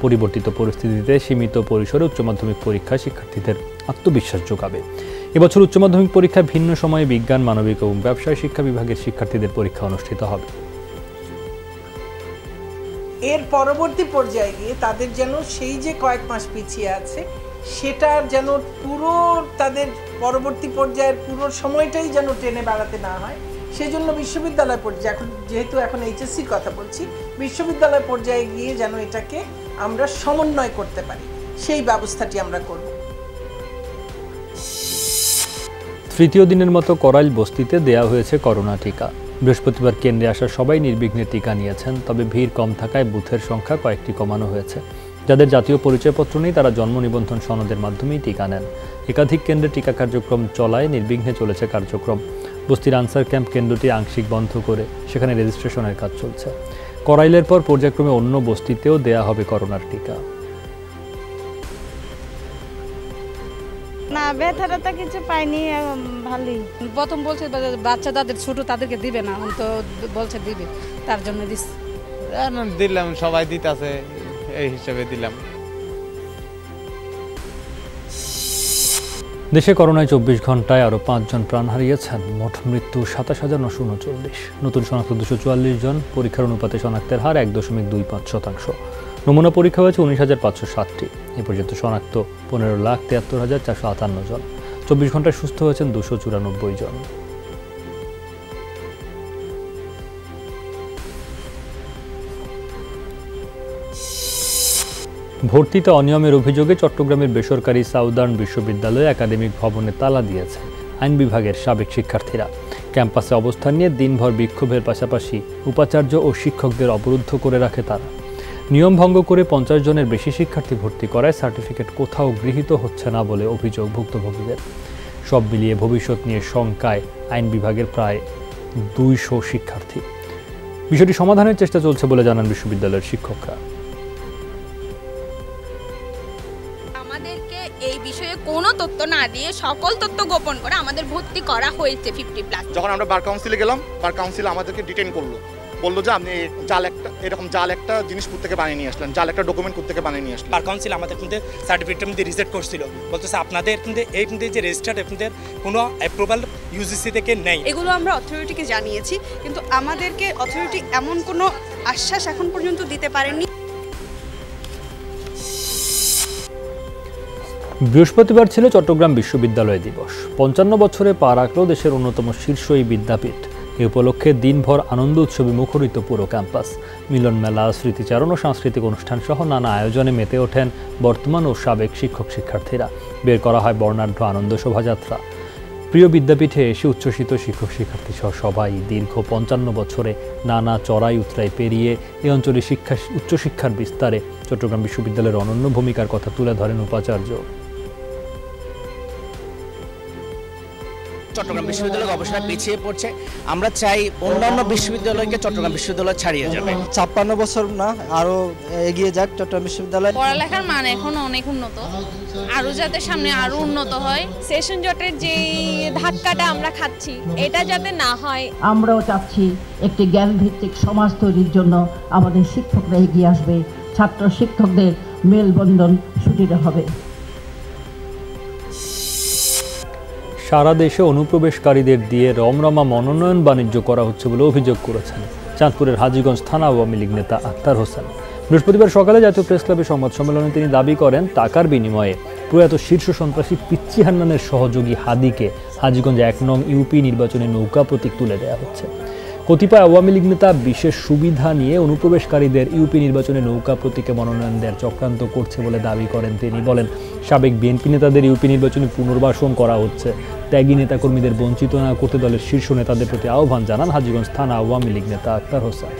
পরিবর্তিত পরিস্থিতিতে সীমিত পরিসরে উচ্চ মাধ্যমিক পরীক্ষা শিক্ষার্থীদের আত্মবিশ্বাস যোগাবে। এবছর উচ্চ মাধ্যমিক পরীক্ষায় ভিন্ন সময়ে বিজ্ঞান, মানবিক এবং ব্যবসায় শিক্ষা বিভাগের শিক্ষার্থীদের পরীক্ষা অনুষ্ঠিত হবে। এর পরবর্তী পর্যায়ে গিয়ে তাদের যেন সেই যে কয়েক মাস পিছিয়ে আছে সেটার যেন পুরো তাদের পরবর্তী পর্যায়ের পুরো সময়টাই যেন টেনে বেড়াতে না হয়, সেজন্য বিশ্ববিদ্যালয় পর্যায়ে, এখন যেহেতু এখন এইচএসসির কথা বলছি, বিশ্ববিদ্যালয় পর্যায়ে গিয়ে যেন এটাকে আমরা সমন্বয় করতে পারি, সেই ব্যবস্থাটি আমরা করব। তৃতীয় দিনের মতো করাইল বস্তিতে দেয়া হয়েছে করোনা টিকা। বৃহস্পতিবার কেন্দ্রে আসা সবাই নির্বিঘ্নে টিকা নিয়েছেন, তবে ভিড় কম থাকায় বুথের সংখ্যা কয়েকটি কমানো হয়েছে। যাদের জাতীয় পরিচয়পত্র নেই তারা জন্ম নিবন্ধন সনদের মাধ্যমেই টিকা নেন। একাধিক কেন্দ্রে টিকা কার্যক্রম চলায় নির্বিঘ্নে চলেছে কার্যক্রম। বস্তির আনসার ক্যাম্প কেন্দ্রটি আংশিক বন্ধ করে সেখানে রেজিস্ট্রেশনের কাজ চলছে। করাইলের পর পর্যায়ক্রমে অন্য বস্তিতেও দেয়া হবে করোনার টিকা। না, ব্যথাটা তো কিছু পাইনি, ভালোই। প্রথম বলছে বাচ্চা তাদের ছোট তাদেরকে দিবে না, তো বলছে দিবে, তার জন্য দিলাম, সবাই দিতেছে এই হিসাবে দিলাম। দেশে করোনায় 24 ঘন্টায় আরও 5 জন প্রাণ হারিয়েছেন। মোট মৃত্যু 27,939। নতুন শনাক্ত 244 জন। পরীক্ষার অনুপাতে শনাক্তের হার 1.25%। নমুনা পরীক্ষা হয়েছে 19,560টি। এ পর্যন্ত শনাক্ত 15,73,458 জন। 24 ঘন্টায় সুস্থ হয়েছেন 294 জন। ভর্তিতে অনিয়মের অভিযোগে চট্টগ্রামের বেসরকারি সাউদার্ন বিশ্ববিদ্যালয়ে একাডেমিক ভবনে তালা দিয়েছে আইন বিভাগের সাবেক শিক্ষার্থীরা। ক্যাম্পাসে অবস্থান নিয়ে দিনভর বিক্ষোভের পাশাপাশি উপাচার্য ও শিক্ষকদের অবরুদ্ধ করে রাখে তারা। নিয়ম ভঙ্গ করে 50 জনের বেশি শিক্ষার্থী ভর্তি করায় সার্টিফিকেট কোথাও গৃহীত হচ্ছে না বলে অভিযোগ ভুক্তভোগীদের। সব মিলিয়ে ভবিষ্যৎ নিয়ে শঙ্কায় আইন বিভাগের প্রায় 200 শিক্ষার্থী। বিষয়টি সমাধানের চেষ্টা চলছে বলে জানান বিশ্ববিদ্যালয়ের শিক্ষকরা। আমাদেরকে এই বিষয়ে কোনো তথ্য না দিয়ে সকল তথ্য গোপন করে আমাদের ভর্তি করা হয়েছে 50+। যখন আমরা বার কাউন্সিলে গেলাম, বার কাউন্সিল আমাদেরকে ডিটেইন করলো, বললো যে আপনি জাল একটা জিনিস থেকে বানিয়ে নিয়ে আসলেন, জাল একটা ডকুমেন্ট থেকে বানিয়ে নিয়ে আসলেন। বার কাউন্সিল আমাদের কিন্তু সার্টিফিকেট মধ্যে রিজেক্ট করছিল, বলতেছে আপনাদের কিন্তু এই যে রেজিস্টার্ড আপনাদের কোনো অ্যাপ্রুভাল ইউজিসি থেকে নেই। এগুলো আমরা অথরিটিকে জানিয়েছি, কিন্তু আমাদেরকে অথরিটি এমন কোনো আশ্বাস এখন পর্যন্ত দিতে পারেনি। বৃহস্পতিবার ছিল চট্টগ্রাম বিশ্ববিদ্যালয় দিবস। 55 বছরে পা রাখল দেশের অন্যতম শীর্ষ এই বিদ্যাপীঠ। এ উপলক্ষে দিনভর আনন্দ উৎসবে মুখরিত পুরো ক্যাম্পাস। মিলন মেলা, স্মৃতিচারণ ও সাংস্কৃতিক অনুষ্ঠান সহ নানা আয়োজনে মেতে ওঠেন বর্তমান ও সাবেক শিক্ষক শিক্ষার্থীরা। বের করা হয় বর্ণাঢ্য আনন্দ শোভাযাত্রা। প্রিয় বিদ্যাপীঠে এসে উচ্ছ্বসিত শিক্ষক শিক্ষার্থী সহ সবাই দীর্ঘ 55 বছরে নানা চড়াই উতরাই পেরিয়ে এই অঞ্চলে উচ্চশিক্ষার বিস্তারে চট্টগ্রাম বিশ্ববিদ্যালয়ের অনন্য ভূমিকার কথা তুলে ধরেন উপাচার্য। চট্টগ্রাম বিশ্ববিদ্যালয় গবেষণা পিছিয়ে পড়ছে, আমরা চাই অন্যান্য বিশ্ববিদ্যালয়কে চট্টগ্রাম বিশ্ববিদ্যালয় ছাড়িয়ে যাবে। 56 বছর না, আরো এগিয়ে যাক চট্টগ্রাম বিশ্ববিদ্যালয়। পড়ালেখার মান এখন অনেক উন্নত, আরো যাতে সামনে আরো উন্নত হয়। সেশন জটের যে ধাক্কাটা আমরা খাচ্ছি এটা যাতে না হয়। আমরাও চাচ্ছি একটি জ্ঞান ভিত্তিক সমাজ তৈরির জন্য আমাদের শিক্ষকরা এগিয়ে আসবে, ছাত্র শিক্ষকদের মেলবন্ধন সুদৃঢ় হবে। সারা দেশে অনুপ্রবেশকারীদের দিয়ে রমরমা মনোনয়ন বাণিজ্য করা হচ্ছে বলে অভিযোগ করেছেন চাঁদপুরের হাজীগঞ্জ থানা আওয়ামী লীগ নেতা আক্তার হোসেন। বৃহস্পতিবার সকালে জাতীয় প্রেস ক্লাবে সংবাদ সম্মেলনে তিনি দাবি করেন টাকার বিনিময়ে প্রয়াত শীর্ষ সন্ত্রাসী পিচ্চি হান্নানের সহযোগী হাদিকে হাজীগঞ্জ 1 নং ইউপি নির্বাচনে নৌকা প্রতীক তুলে দেওয়া হচ্ছে। কতিপয় আওয়ামী লীগ নেতা বিশেষ সুবিধা নিয়ে অনুপ্রবেশকারীদের ইউপি নির্বাচনে নৌকা প্রতীকে মনোনয়ন দেওয়ার চক্রান্ত করছে বলে দাবি করেন তিনি। বলেন, সাবেক বিএনপি নেতাদের ইউপি নির্বাচনে পুনর্বাসন করা হচ্ছে। ত্যাগী নেতাকর্মীদের বঞ্চিত না করতে দলের শীর্ষ নেতাদের প্রতি আহ্বান জানান হাজীগঞ্জ থানা আওয়ামী লীগ নেতা আক্তার হোসেন।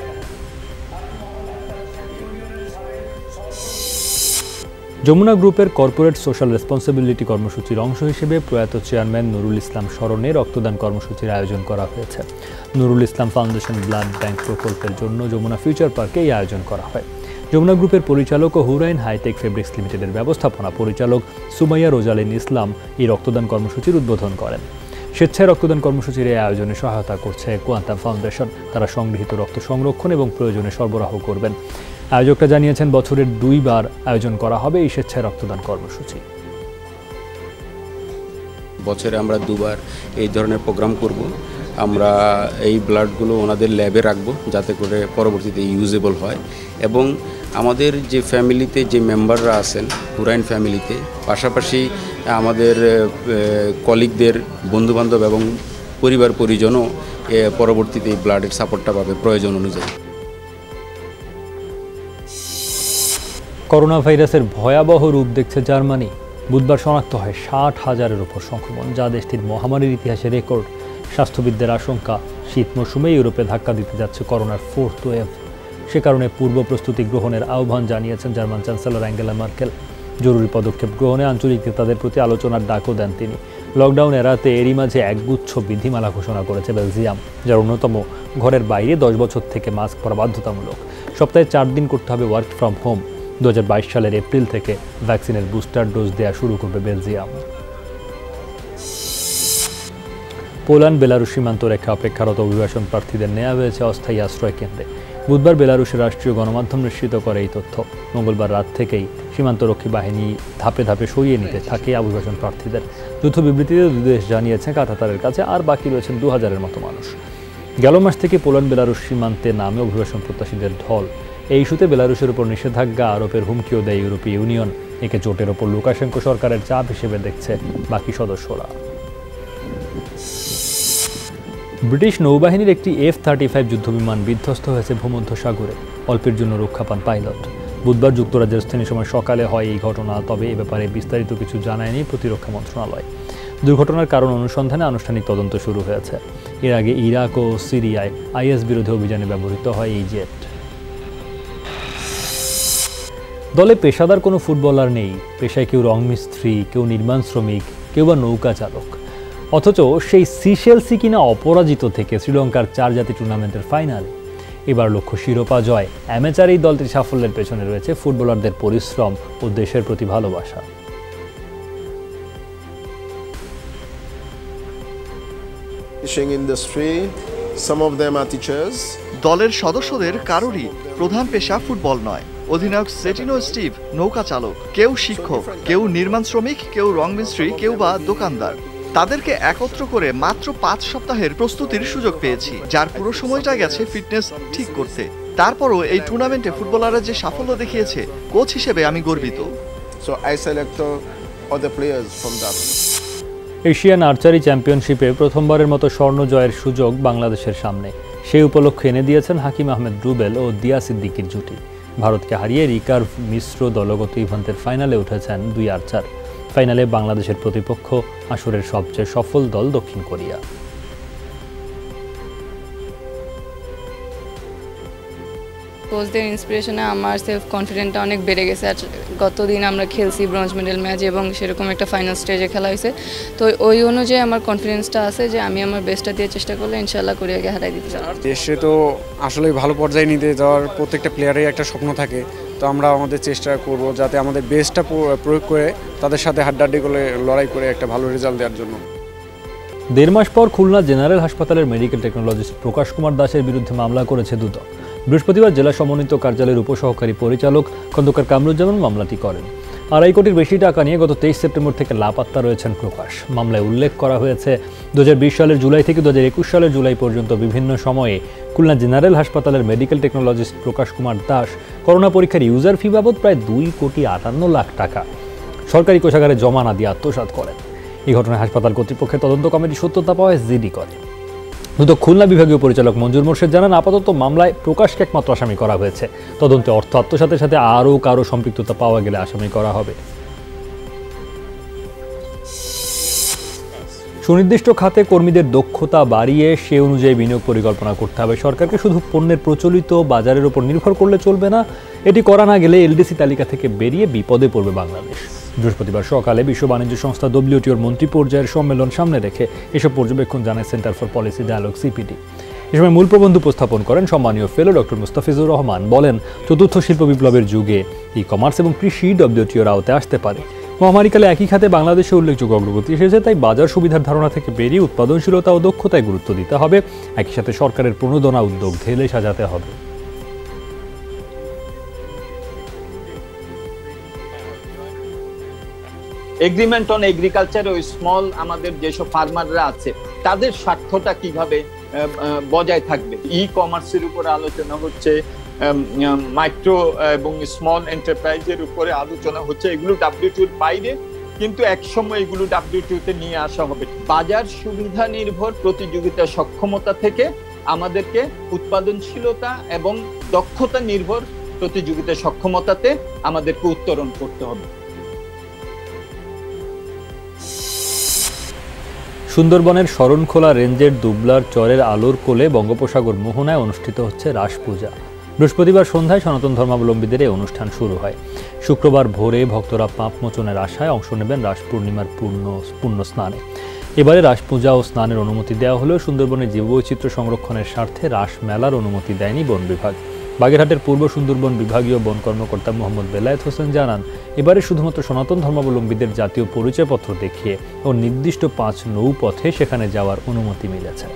যমুনা গ্রুপের কর্পোরেট সোশ্যাল রেসপন্সিবিলিটি কর্মসূচির অংশ হিসেবে প্রয়াত চেয়ারম্যান নুরুল ইসলাম স্মরণে রক্তদান কর্মসূচির আয়োজন করা হয়েছে। Nurul Islam foundation blood bank প্রকল্পের জন্য যমুনা ফিউচার পার্কে এই আয়োজন করা হয়। যমুনা গ্রুপের পরিচালক ও হুরাইন হাইটেক ফেব্রিক্স লিমিটেডের ব্যবস্থাপনা পরিচালক সুমাইয়া রোজালিন ইসলাম এই রক্তদান কর্মসূচির উদ্বোধন করেন। স্বেচ্ছায় রক্তদান কর্মসূচির এই আয়োজনে সহায়তা করছে কোয়ান্টাম ফাউন্ডেশন। তারা সংগৃহীত রক্ত সংরক্ষণ এবং প্রয়োজনে সরবরাহ করবেন। আয়োজকরা জানিয়েছেন, বছরের 2 বার আয়োজন করা হবে এই স্বেচ্ছায় রক্তদান কর্মসূচি। বছরে আমরা 2 বার এই ধরনের প্রোগ্রাম করব। আমরা এই ব্লাডগুলো ওনাদের ল্যাবে রাখবো যাতে করে পরবর্তীতে ইউজেবল হয়, এবং আমাদের যে ফ্যামিলিতে যে মেম্বাররা আছেন হুরাইন ফ্যামিলিতে, পাশাপাশি আমাদের কলিগদের, বন্ধুবান্ধব এবং পরিবার পরিজনও পরবর্তীতে এই ব্লাডের সাপোর্টটা পাবে প্রয়োজন অনুযায়ী। করোনা ভাইরাসের ভয়াবহ রূপ দেখছে জার্মানি। বুধবার শনাক্ত হয় 60,000-এর উপর সংক্রমণ, যা দেশটির মহামারীর ইতিহাসে রেকর্ড। স্বাস্থ্যবিদদের আশঙ্কা, শীত মৌসুমে ইউরোপে ধাক্কা দিতে যাচ্ছে করোনার 4th ওয়েভ। সে কারণে পূর্ব প্রস্তুতি গ্রহণের আহ্বান জানিয়েছেন জার্মান চ্যান্সেলর অ্যাঙ্গেলা মার্কেল। জরুরি পদক্ষেপ গ্রহণে আঞ্চলিক নেতাদের প্রতি আলোচনার ডাকও দেন তিনি। লকডাউন এড়াতে এরই মাঝে একগুচ্ছ বিধিমালা ঘোষণা করেছে বেলজিয়াম, যার অন্যতম ঘরের বাইরে 10 বছর থেকে মাস্ক পরা বাধ্যতামূলক। সপ্তাহে 4 দিন করতে হবে ওয়ার্ক ফ্রম হোম। 2022 সালের এপ্রিল থেকে ভ্যাকসিনের বুস্টার ডোজ দেওয়া শুরু করবে বেলজিয়াম। পোল্যান্ড বেলারুশ সীমান্ত রেখা অপেক্ষারত অভিবাসন প্রার্থীদের নেওয়া হয়েছে অস্থায়ী আশ্রয় কেন্দ্রে। বুধবার বেলারুশের রাষ্ট্রীয় গণমাধ্যম নিশ্চিত করে এই তথ্য। মঙ্গলবার রাত থেকেই সীমান্তরক্ষী বাহিনী ধাপে ধাপে সরিয়ে নিতে থাকে অভিবাসন প্রার্থীদের। যৌথ বিবৃতিতে দুই দেশ জানিয়েছে কাঁটাতারের কাছে আর বাকি রয়েছেন 2000-এর মতো মানুষ। গেল মাস থেকে পোল্যান্ড বেলারুশ সীমান্তে নামে অভিবাসন প্রত্যাশীদের ঢল। এই ইস্যুতে বেলারুশের উপর নিষেধাজ্ঞা আরোপের হুমকিও দেয় ইউরোপীয় ইউনিয়ন। একে জোটের ওপর লুকাশেঙ্কো সরকারের চাপ হিসেবে দেখছে বাকি সদস্যরা। ব্রিটিশ নৌবাহিনীর একটি F-35 যুদ্ধবিমান বিধ্বস্ত হয়েছে ভূমধ্যসাগরে। অল্পের জন্য রক্ষা পান পাইলট। বুধবার যুক্তরাজ্যের স্থানীয় সময় সকালে হয় এই ঘটনা। তবে এ ব্যাপারে বিস্তারিত কিছু জানায়নি প্রতিরক্ষা মন্ত্রণালয়। দুর্ঘটনার কারণ অনুসন্ধানে আনুষ্ঠানিক তদন্ত শুরু হয়েছে। এর আগে ইরাক ও সিরিয়ায় আইএস বিরোধী অভিযানে ব্যবহৃত হয় এই জেট। দলে পেশাদার কোনো ফুটবলার নেই। পেশায় কেউ রং মিস্ত্রি, কেউ নির্মাণ শ্রমিক, কেউ বা নৌকা চালক। অথচ সেই সিশেলসি কিনা অপরাজিত থেকে শ্রীলঙ্কার 4 জাতি টুর্নামেন্টের ফাইনালে। এবার লক্ষ্য শিরোপা জয়। অ্যামেচার এই দলটির সাফল্যের পেছনে রয়েছে ফুটবলারদের পরিশ্রম ও দেশের প্রতি ভালোবাসা। দলের সদস্যদের কারোরই প্রধান পেশা ফুটবল নয়। অধিনায়ক সেটিনো স্টিভ নৌকা চালক, কেউ শিক্ষক, কেউ নির্মাণ শ্রমিক, কেউ রং মিস্ত্রি, কেউ বা দোকানদার। তাদেরকে একত্র করে মাত্র 5 সপ্তাহের প্রস্তুতির সুযোগ পেয়েছি, যার পুরো সময়টা গেছে ফিটনেস ঠিক করতে। তারপরও এই টুর্নামেন্টে ফুটবলাররা যে সাফল্য দেখিয়েছে, কোচ হিসেবে আমি গর্বিত। এশিয়ান আর্চারি চ্যাম্পিয়নশিপে প্রথমবারের মতো স্বর্ণ জয়ের সুযোগ বাংলাদেশের সামনে। সেই উপলক্ষে এনে দিয়েছেন হাকিম আহমেদ রুবেল ও দিয়া সিদ্দিকির জুটি। ভারতকে হারিয়ে রিকার্ভ মিশ্র দলগত ইভেন্টের ফাইনালে উঠেছেন 2 আর্চার। ফাইনালে বাংলাদেশের প্রতিপক্ষ আসরের সবচেয়ে সফল দল দক্ষিণ কোরিয়া। কোচদের ইন্সপিরেশনে আমার সেলফ কনফিডেন্টটা অনেক বেড়ে গেছে। গতদিন আমরা খেলছি ব্রোঞ্জ মেডেল ম্যাচ এবং সেরকম একটা ফাইনাল স্টেজে খেলা হয়েছে। তো ওই অনুযায়ী আমার কনফিডেন্সটা আছে যে আমি আমার বেস্টটা দিয়ে চেষ্টা করলে ইনশাল্লাহ কোরিয়াকে হারাই দিতে চাই। দেশে তো আসলে ভালো পর্যায়ে নিতে যাওয়ার প্রত্যেকটা প্লেয়ারের একটা স্বপ্ন থাকে। তো আমরা আমাদের চেষ্টা করব যাতে আমাদের বেস্টটা প্রয়োগ করে তাদের সাথে হাড্ডাহাড্ডি করে লড়াই করে একটা ভালো রেজাল্ট দেওয়ার জন্য। 1.5 মাস পর খুলনা জেনারেল হাসপাতালের মেডিকেল টেকনোলজিস্ট প্রকাশ কুমার দাসের বিরুদ্ধে মামলা করেছে দুদক। বৃহস্পতিবার জেলা সমন্বিত কার্যালয়ের উপসহকারী পরিচালক খন্দকার কামরুজ্জামান মামলাটি করেন। 2.5 কোটির বেশি টাকা নিয়ে গত 23 সেপ্টেম্বর থেকে লাপাত্তা রয়েছেন প্রকাশ। মামলায় উল্লেখ করা হয়েছে 2020 সালের জুলাই থেকে 2021 সালের জুলাই পর্যন্ত বিভিন্ন সময়ে খুলনা জেনারেল হাসপাতালের মেডিকেল টেকনোলজিস্ট প্রকাশ কুমার দাস করোনা পরীক্ষার ইউজার ফি বাবদ প্রায় 2.58 লাখ টাকা সরকারি কোষাগারে জমা না দিয়ে আত্মসাৎ করেন। এই ঘটনায় হাসপাতাল কর্তৃপক্ষের তদন্ত কমিটি সত্যতা পাওয়ায় জিডি করে। দুদক খুলনা বিভাগীয় পরিচালক মঞ্জুর মোর্শেদ জানান, আপাতত মামলায় প্রকাশকে একমাত্র আসামি করা হয়েছে। তদন্তে অর্থ আত্মসাতের সাথে আরও কারো সম্পৃক্ততা পাওয়া গেলে আসামি করা হবে। সুনির্দিষ্ট খাতে কর্মীদের দক্ষতা বাড়িয়ে সে অনুযায়ী বিনিয়োগ পরিকল্পনা করতে হবে সরকারকে। শুধু পণ্যের প্রচলিত বাজারের উপর নির্ভর করলে চলবে না। এটি করা না গেলে এলডিসি তালিকা থেকে বেরিয়ে বিপদে পড়বে বাংলাদেশ। বৃহস্পতিবার সকালে বিশ্ব বাণিজ্য সংস্থা ডব্লিউটিওর মন্ত্রী পর্যায়ের সম্মেলন সামনে রেখে এসব পর্যবেক্ষণ জানায় centre for policy dialogue CPD. এ সময় মূল প্রবন্ধ উপস্থাপন করেন সম্মানীয় ফেলো ডক্টর মুস্তাফিজুর রহমান। বলেন, চতুর্থ শিল্প বিপ্লবের যুগে ই কমার্স এবং কৃষি ডব্লিউটিওর আওতায় আসতে পারে। মহামারীকালে একই খাতে বাংলাদেশে উল্লেখযোগ্য অগ্রগতি এসেছে, তাই বাজার সুবিধার ধারণা থেকে বেরিয়ে উৎপাদনশীলতা ও দক্ষতায় গুরুত্ব দিতে হবে। একই সাথে সরকারের প্রণোদনা উদ্যোগ ঢেলে সাজাতে হবে। এগ্রিমেন্ট অন এগ্রিকালচার ও স্মল আমাদের যেসব ফার্মাররা আছে তাদের স্বার্থটা কিভাবে বজায় থাকবে। ই কমার্সের উপরে আলোচনা হচ্ছে, মাইক্রো এবং স্মল এন্টারপ্রাইজের উপরে আলোচনা হচ্ছে। এগুলো ডাব্লিউটিওর বাইরে, কিন্তু একসময় এগুলো ডাব্লিউটিওতে নিয়ে আসা হবে। বাজার সুবিধা নির্ভর প্রতিযোগিতা সক্ষমতা থেকে আমাদেরকে উৎপাদনশীলতা এবং দক্ষতা নির্ভর প্রতিযোগিতা সক্ষমতাতে আমাদেরকে উত্তরণ করতে হবে। সুন্দরবনের শরণখোলা রেঞ্জের দুবলার চরের আলোর কোলে বঙ্গোপসাগর মোহনায় অনুষ্ঠিত হচ্ছে রাস পূজা। বৃহস্পতিবার সন্ধ্যায় সনাতন ধর্মাবলম্বীদের এই অনুষ্ঠান শুরু হয়। শুক্রবার ভোরে ভক্তরা পাপ মোচনের আশায় অংশ নেবেন রাস পূর্ণিমার পূর্ণ স্নানে। এবারে রাস পূজা ও স্নানের অনুমতি দেওয়া হলেও সুন্দরবনের জীববৈচিত্র্য সংরক্ষণের স্বার্থে রাস মেলার অনুমতি দেয়নি বন বিভাগ। বাগেরহাটের পূর্ব সুন্দরবন বিভাগীয় বন কর্মকর্তা মোহাম্মদ বেলায়েত হোসেন জানান, এবারে শুধুমাত্র সনাতন ধর্মাবলম্বীদের জাতীয় পরিচয়পত্র দেখিয়ে ও নির্দিষ্ট 5 নৌপথে সেখানে যাওয়ার অনুমতি মিলেছে।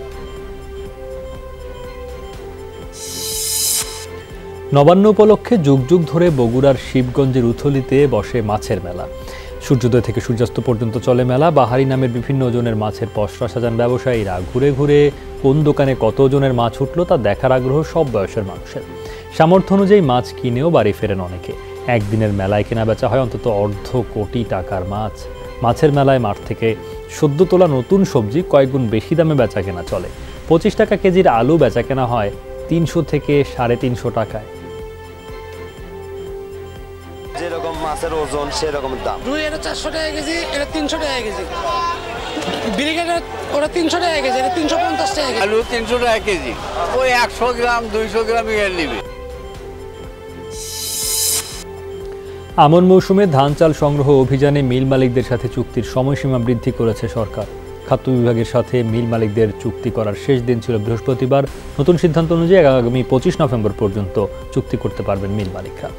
নবান্ন উপলক্ষে যুগ যুগ ধরে বগুড়ার শিবগঞ্জের উথলিতে বসে মাছের মেলা। সূর্যোদয় থেকে সূর্যাস্ত পর্যন্ত চলে মেলা। বাহারি নামের বিভিন্ন ওজনের মাছের পসরা সাজান ব্যবসায়ীরা। ঘুরে ঘুরে কোন দোকানে কত ওজনের মাছ উঠলো তা দেখার আগ্রহ সব বয়সের মানুষের। সামর্থ্য অনুযায়ী মাছ কিনেও বাড়ি ফেরেন অনেকে। একদিনের মেলায় কেনা বেচা হয় অন্তত 1.5 কোটি টাকার মাছ। মাছের মেলায় মাঠ থেকে সদ্য তোলা নতুন সবজি কয়েক গুণ বেশি দামে বেচা কেনা চলে। 25 টাকা কেজির আলু বেচা কেনা হয় 300 থেকে 350 টাকায়। মাছের ওজন সেরকম দাম। রুই এটা 400 টাকা কেজি, এটা 300 টাকা কেজি। ব্রিগেডের ওটা 300 টাকা কেজি, এটা 350 টাকা কেজি। আলু 300 টাকা কেজি, ওই 100 গ্রাম 200 গ্রাম এর নিবে। আমন মৌসুমে ধান চাল সংগ্রহ অভিযানে মিল মালিকদের সাথে চুক্তির সময়সীমা বৃদ্ধি করেছে সরকার। খাদ্য বিভাগের সাথে মিল মালিকদের চুক্তি করার শেষ দিন ছিল বৃহস্পতিবার। নতুন সিদ্ধান্ত অনুযায়ী আগামী 25 নভেম্বর পর্যন্ত চুক্তি করতে পারবেন মিল মালিকরা।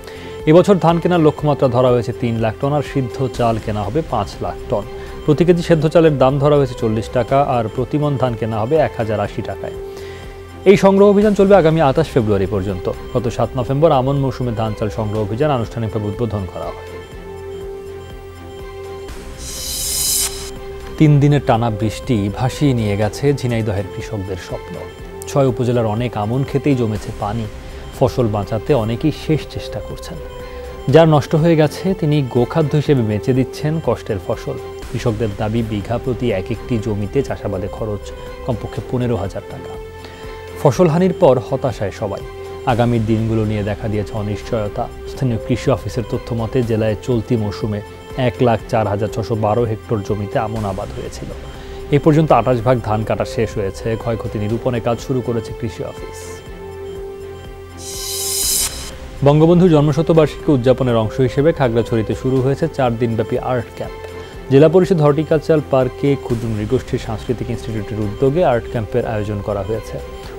এবছর ধান কেনার লক্ষ্যমাত্রা ধরা হয়েছে 3 লাখ টন, আর সিদ্ধ চাল কেনা হবে 5 লাখ টন। প্রতি কেজি সেদ্ধ চালের দাম ধরা হয়েছে 40 টাকা, আর প্রতিমন ধান কেনা হবে 1080 টাকায়। এই সংগ্রহ অভিযান চলবে আগামী 28 ফেব্রুয়ারি পর্যন্ত। গত 7 নভেম্বর আমন মৌসুমে ধান চাল সংগ্রহ অভিযান আনুষ্ঠানিকভাবে উদ্বোধন করা হয়। 3 দিনের টানা বৃষ্টি ভাসিয়ে নিয়ে গেছে ঝিনাইদহের কৃষকদের স্বপ্ন। 6 উপজেলার অনেক আমন খেতেই জমেছে পানি। ফসল বাঁচাতে অনেকেই শেষ চেষ্টা করছেন। যার নষ্ট হয়ে গেছে তিনি গোখাদ্য হিসেবে বেচে দিচ্ছেন কষ্টের ফসল। কৃষকদের দাবি বিঘা প্রতি একটি জমিতে চাষাবাদে খরচ কমপক্ষে 15,000 টাকা। ফসলহানির পর হতাশায় সবাই। আগামী দিনগুলো নিয়ে দেখা দিয়েছে অনিশ্চয়তা। স্থানীয় কৃষি অফিসের তথ্য মতে জেলায় চলতি মৌসুমে 1,04,612 হেক্টর জমিতে আমন আবাদ হয়েছিল। এ পর্যন্ত 28 ভাগ ধান কাটা শেষ হয়েছে। ক্ষয়ক্ষতি নিরূপণে কাজ শুরু করেছে কৃষি অফিস। বঙ্গবন্ধু জন্মশতবার্ষিকী উদযাপনের অংশ হিসেবে খাগড়াছড়িতে শুরু হয়েছে 4 দিনব্যাপী আর্ট ক্যাম্প। জেলা পরিষদ হর্টিকালচারাল পার্কে ক্ষুদ্র নৃগোষ্ঠীর সাংস্কৃতিক ইনস্টিটিউটের উদ্যোগে আর্ট ক্যাম্পের আয়োজন করা হয়েছে।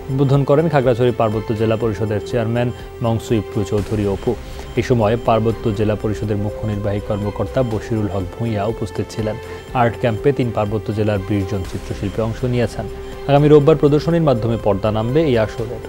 উদ্বোধন করেন খাগড়াছড়ি পার্বত্য জেলা পরিষদের চেয়ারম্যান মংসুইপ্রু চৌধুরী অপু। এই সময় পার্বত্য জেলা পরিষদের মুখ্য নির্বাহী কর্মকর্তা বশিরুল হক ভূঁইয়া উপস্থিত ছিলেন। আর্ট ক্যাম্পে 3 পার্বত্য জেলার 20 জন চিত্রশিল্পী অংশ নিয়েছেন। আগামী রোববার প্রদর্শনীর মাধ্যমে পর্দা নামবে এই আসরের।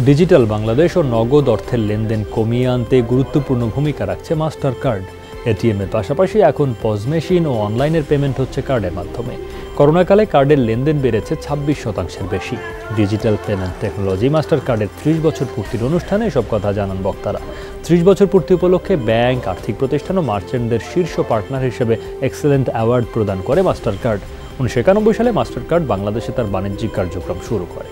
ডিজিটাল বাংলাদেশ ও নগদ অর্থের লেনদেন কমিয়ে আনতে গুরুত্বপূর্ণ ভূমিকা রাখছে মাস্টার কার্ড। এটিএমের পাশাপাশি এখন পজ মেশিন ও অনলাইনের পেমেন্ট হচ্ছে কার্ডের মাধ্যমে। করোনাকালে কার্ডের লেনদেন বেড়েছে 26% বেশি। ডিজিটাল পেমেন্ট টেকনোলজি মাস্টার কার্ডের 30 বছর পূর্তির অনুষ্ঠানে এসব কথা জানান বক্তারা। 30 বছর পূর্তি উপলক্ষে ব্যাংক, আর্থিক প্রতিষ্ঠান ও মার্চেন্টদের শীর্ষ পার্টনার হিসেবে এক্সেলেন্ট অ্যাওয়ার্ড প্রদান করে মাস্টার কার্ড। 1991 সালে মাস্টার কার্ড বাংলাদেশে তার বাণিজ্যিক কার্যক্রম শুরু করে।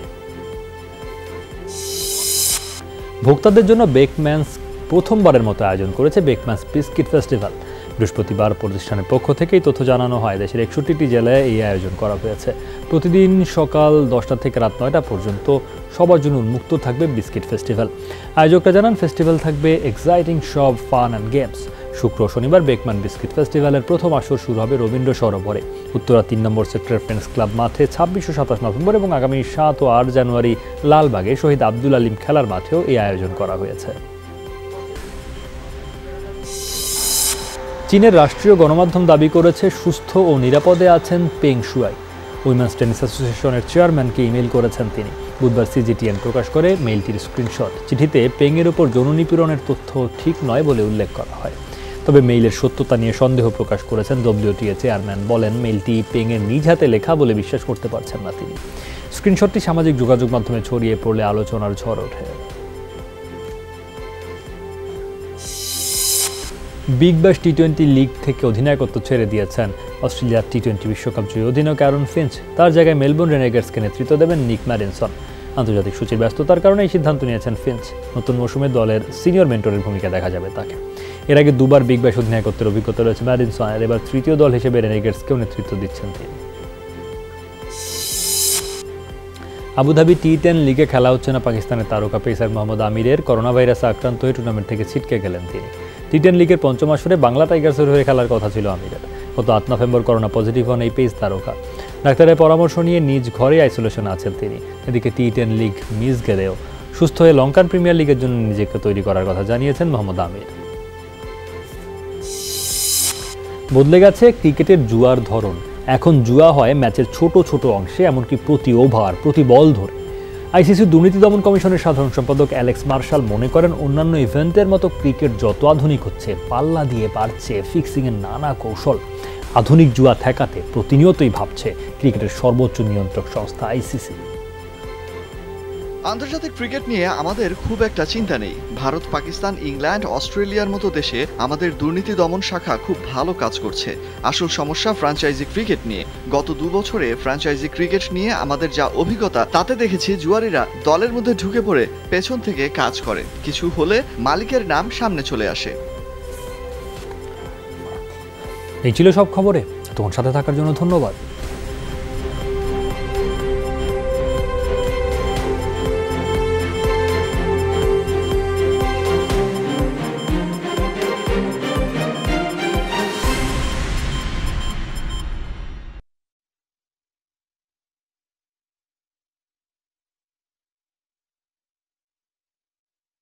ভোক্তাদের জন্য বেকম্যানস প্রথমবারের মতো আয়োজন করেছে বেকম্যানস বিস্কিট ফেস্টিভ্যাল। বৃহস্পতিবার প্রতিষ্ঠানের পক্ষ থেকে এই তথ্য জানানো হয়। দেশের 61টি জেলায় এই আয়োজন করা হয়েছে। প্রতিদিন সকাল 10টা থেকে রাত 9টা পর্যন্ত সবার জন্য উন্মুক্ত থাকবে বিস্কিট ফেস্টিভ্যাল। আয়োজকরা জানান ফেস্টিভ্যাল থাকবে এক্সাইটিং সব ফান অ্যান্ড গেমস। শুক্র শনিবার বেকম্যান বিস্কিট ফেস্টিভ্যালের প্রথম আসর শুরু হবে রবীন্দ্র সরোবরে, উত্তরা 3 নম্বর সেক্টর ফ্রেন্ডস ক্লাব মাঠে 26 ও 27 নভেম্বর এবং আগামী 7 ও 8 জানুয়ারি লালবাগে শহীদ আব্দুল আলিম খেলার মাঠেও এই আয়োজন করা হয়েছে। চীনের রাষ্ট্রীয় গণমাধ্যম দাবি করেছে সুস্থ ও নিরাপদে আছেন পেং শুয়াই। উইমেন্স টেনিস অ্যাসোসিয়েশনের চেয়ারম্যানকে ইমেইল করেছেন তিনি। বুধবার সিজিটিএন প্রকাশ করে মেইলটির স্ক্রিনশট। চিঠিতে পেংয়ের ওপর যৌন নিপীড়নের তথ্য ঠিক নয় বলে উল্লেখ করা হয়। তবে মেইলের সত্যতা নিয়ে সন্দেহ প্রকাশ করেছেন ডব্লিউটিএ চেয়ারম্যান। বলেন মেইলটি পেংয়ের নিজ হাতে লেখা বলে বিশ্বাস করতে পারছেন না তিনি। স্ক্রিনশটটি সামাজিক যোগাযোগ মাধ্যমে ছড়িয়ে পড়লে আলোচনার ঝড় ওঠে। বিগ ব্যাশ টি20 লিগ থেকে অধিনায়কত্ব ছেড়ে দিয়েছেন অস্ট্রেলিয়ার টি20 বিশ্বকাপ জয়ী অধিনায়ক অ্যারন ফিঞ্চ। তার জায়গায় মেলবোর্ন রেনেগেটসকে নেতৃত্ব দেবেন নিক ম্যাডিনসন। আন্তর্জাতিক সূচির ব্যস্ততার কারণে এই সিদ্ধান্ত নিয়েছেন ফিঞ্চ। নতুন মৌসুমে দলের সিনিয়র মেন্টরের ভূমিকা দেখা যাবে তাকে। এর আগে 2 বার বিগ ব্যাশ অধিনায়কত্বের অভিজ্ঞতা রয়েছে ম্যাডিনসনের। এবার তৃতীয় দল হিসেবে রেনেগেটসকেও নেতৃত্ব দিচ্ছেন তিনি। আবুধাবি টি10 লিগে খেলা হচ্ছে না পাকিস্তানের তারকা পেসার মোহাম্মদ আমিরের। করোনা ভাইরাসে আক্রান্ত হয়ে টুর্নামেন্ট থেকে ছিটকে গেলেন তিনি। টি10 লিগের 5ম আসরে বাংলা টাইগার্সের হয়ে খেলার কথা ছিল আমিরের। গত 8 নভেম্বর করোনা পজিটিভ হন এই পেস তারকা। ডাক্তারের পরামর্শ নিয়ে নিজ ঘরে আইসোলেশনে আছেন তিনি। এদিকে টি10 লিগ মিস গেলেও সুস্থ হয়ে লঙ্কান প্রিমিয়ার লিগের জন্য নিজেকে তৈরি করার কথা জানিয়েছেন মোহাম্মদ আমির। বদলে গেছে ক্রিকেটের জুয়ার ধরন। এখন জুয়া হয় ম্যাচের ছোট ছোট অংশে, এমনকি প্রতি ওভার, প্রতি বল ধরে। আইসিসি দুর্নীতি দমন কমিশনের সাধারণ সম্পাদক অ্যালেক্স মার্শাল মনে করেন অন্যান্য ইভেন্টের মতো ক্রিকেট যত আধুনিক হচ্ছে, পাল্লা দিয়ে বাড়ছে ফিক্সিংয়ের নানা কৌশল, আধুনিক জুয়া ঠেকাতে প্রতিনিয়তই ভাবছে ক্রিকেটের সর্বোচ্চ নিয়ন্ত্রক সংস্থা আইসিসি। আন্তর্জাতিক ক্রিকেট নিয়ে আমাদের খুব একটা চিন্তা নেই। ভারত, পাকিস্তান, ইংল্যান্ড, অস্ট্রেলিয়ার মতো দেশে আমাদের দুর্নীতি দমন শাখা খুব ভালো কাজ করছে। আসল সমস্যা ফ্র্যাঞ্চাইজি ক্রিকেট নিয়ে। গত 2 বছরে ফ্র্যাঞ্চাইজি ক্রিকেট নিয়ে আমাদের যা অভিজ্ঞতা, তাতে দেখেছি জুয়ারিরা দলের মধ্যে ঢুকে পড়ে পেছন থেকে কাজ করে। কিছু হলে মালিকের নাম সামনে চলে আসে। এই ছিল সব খবরে। তোমার সাথে থাকার জন্য ধন্যবাদ।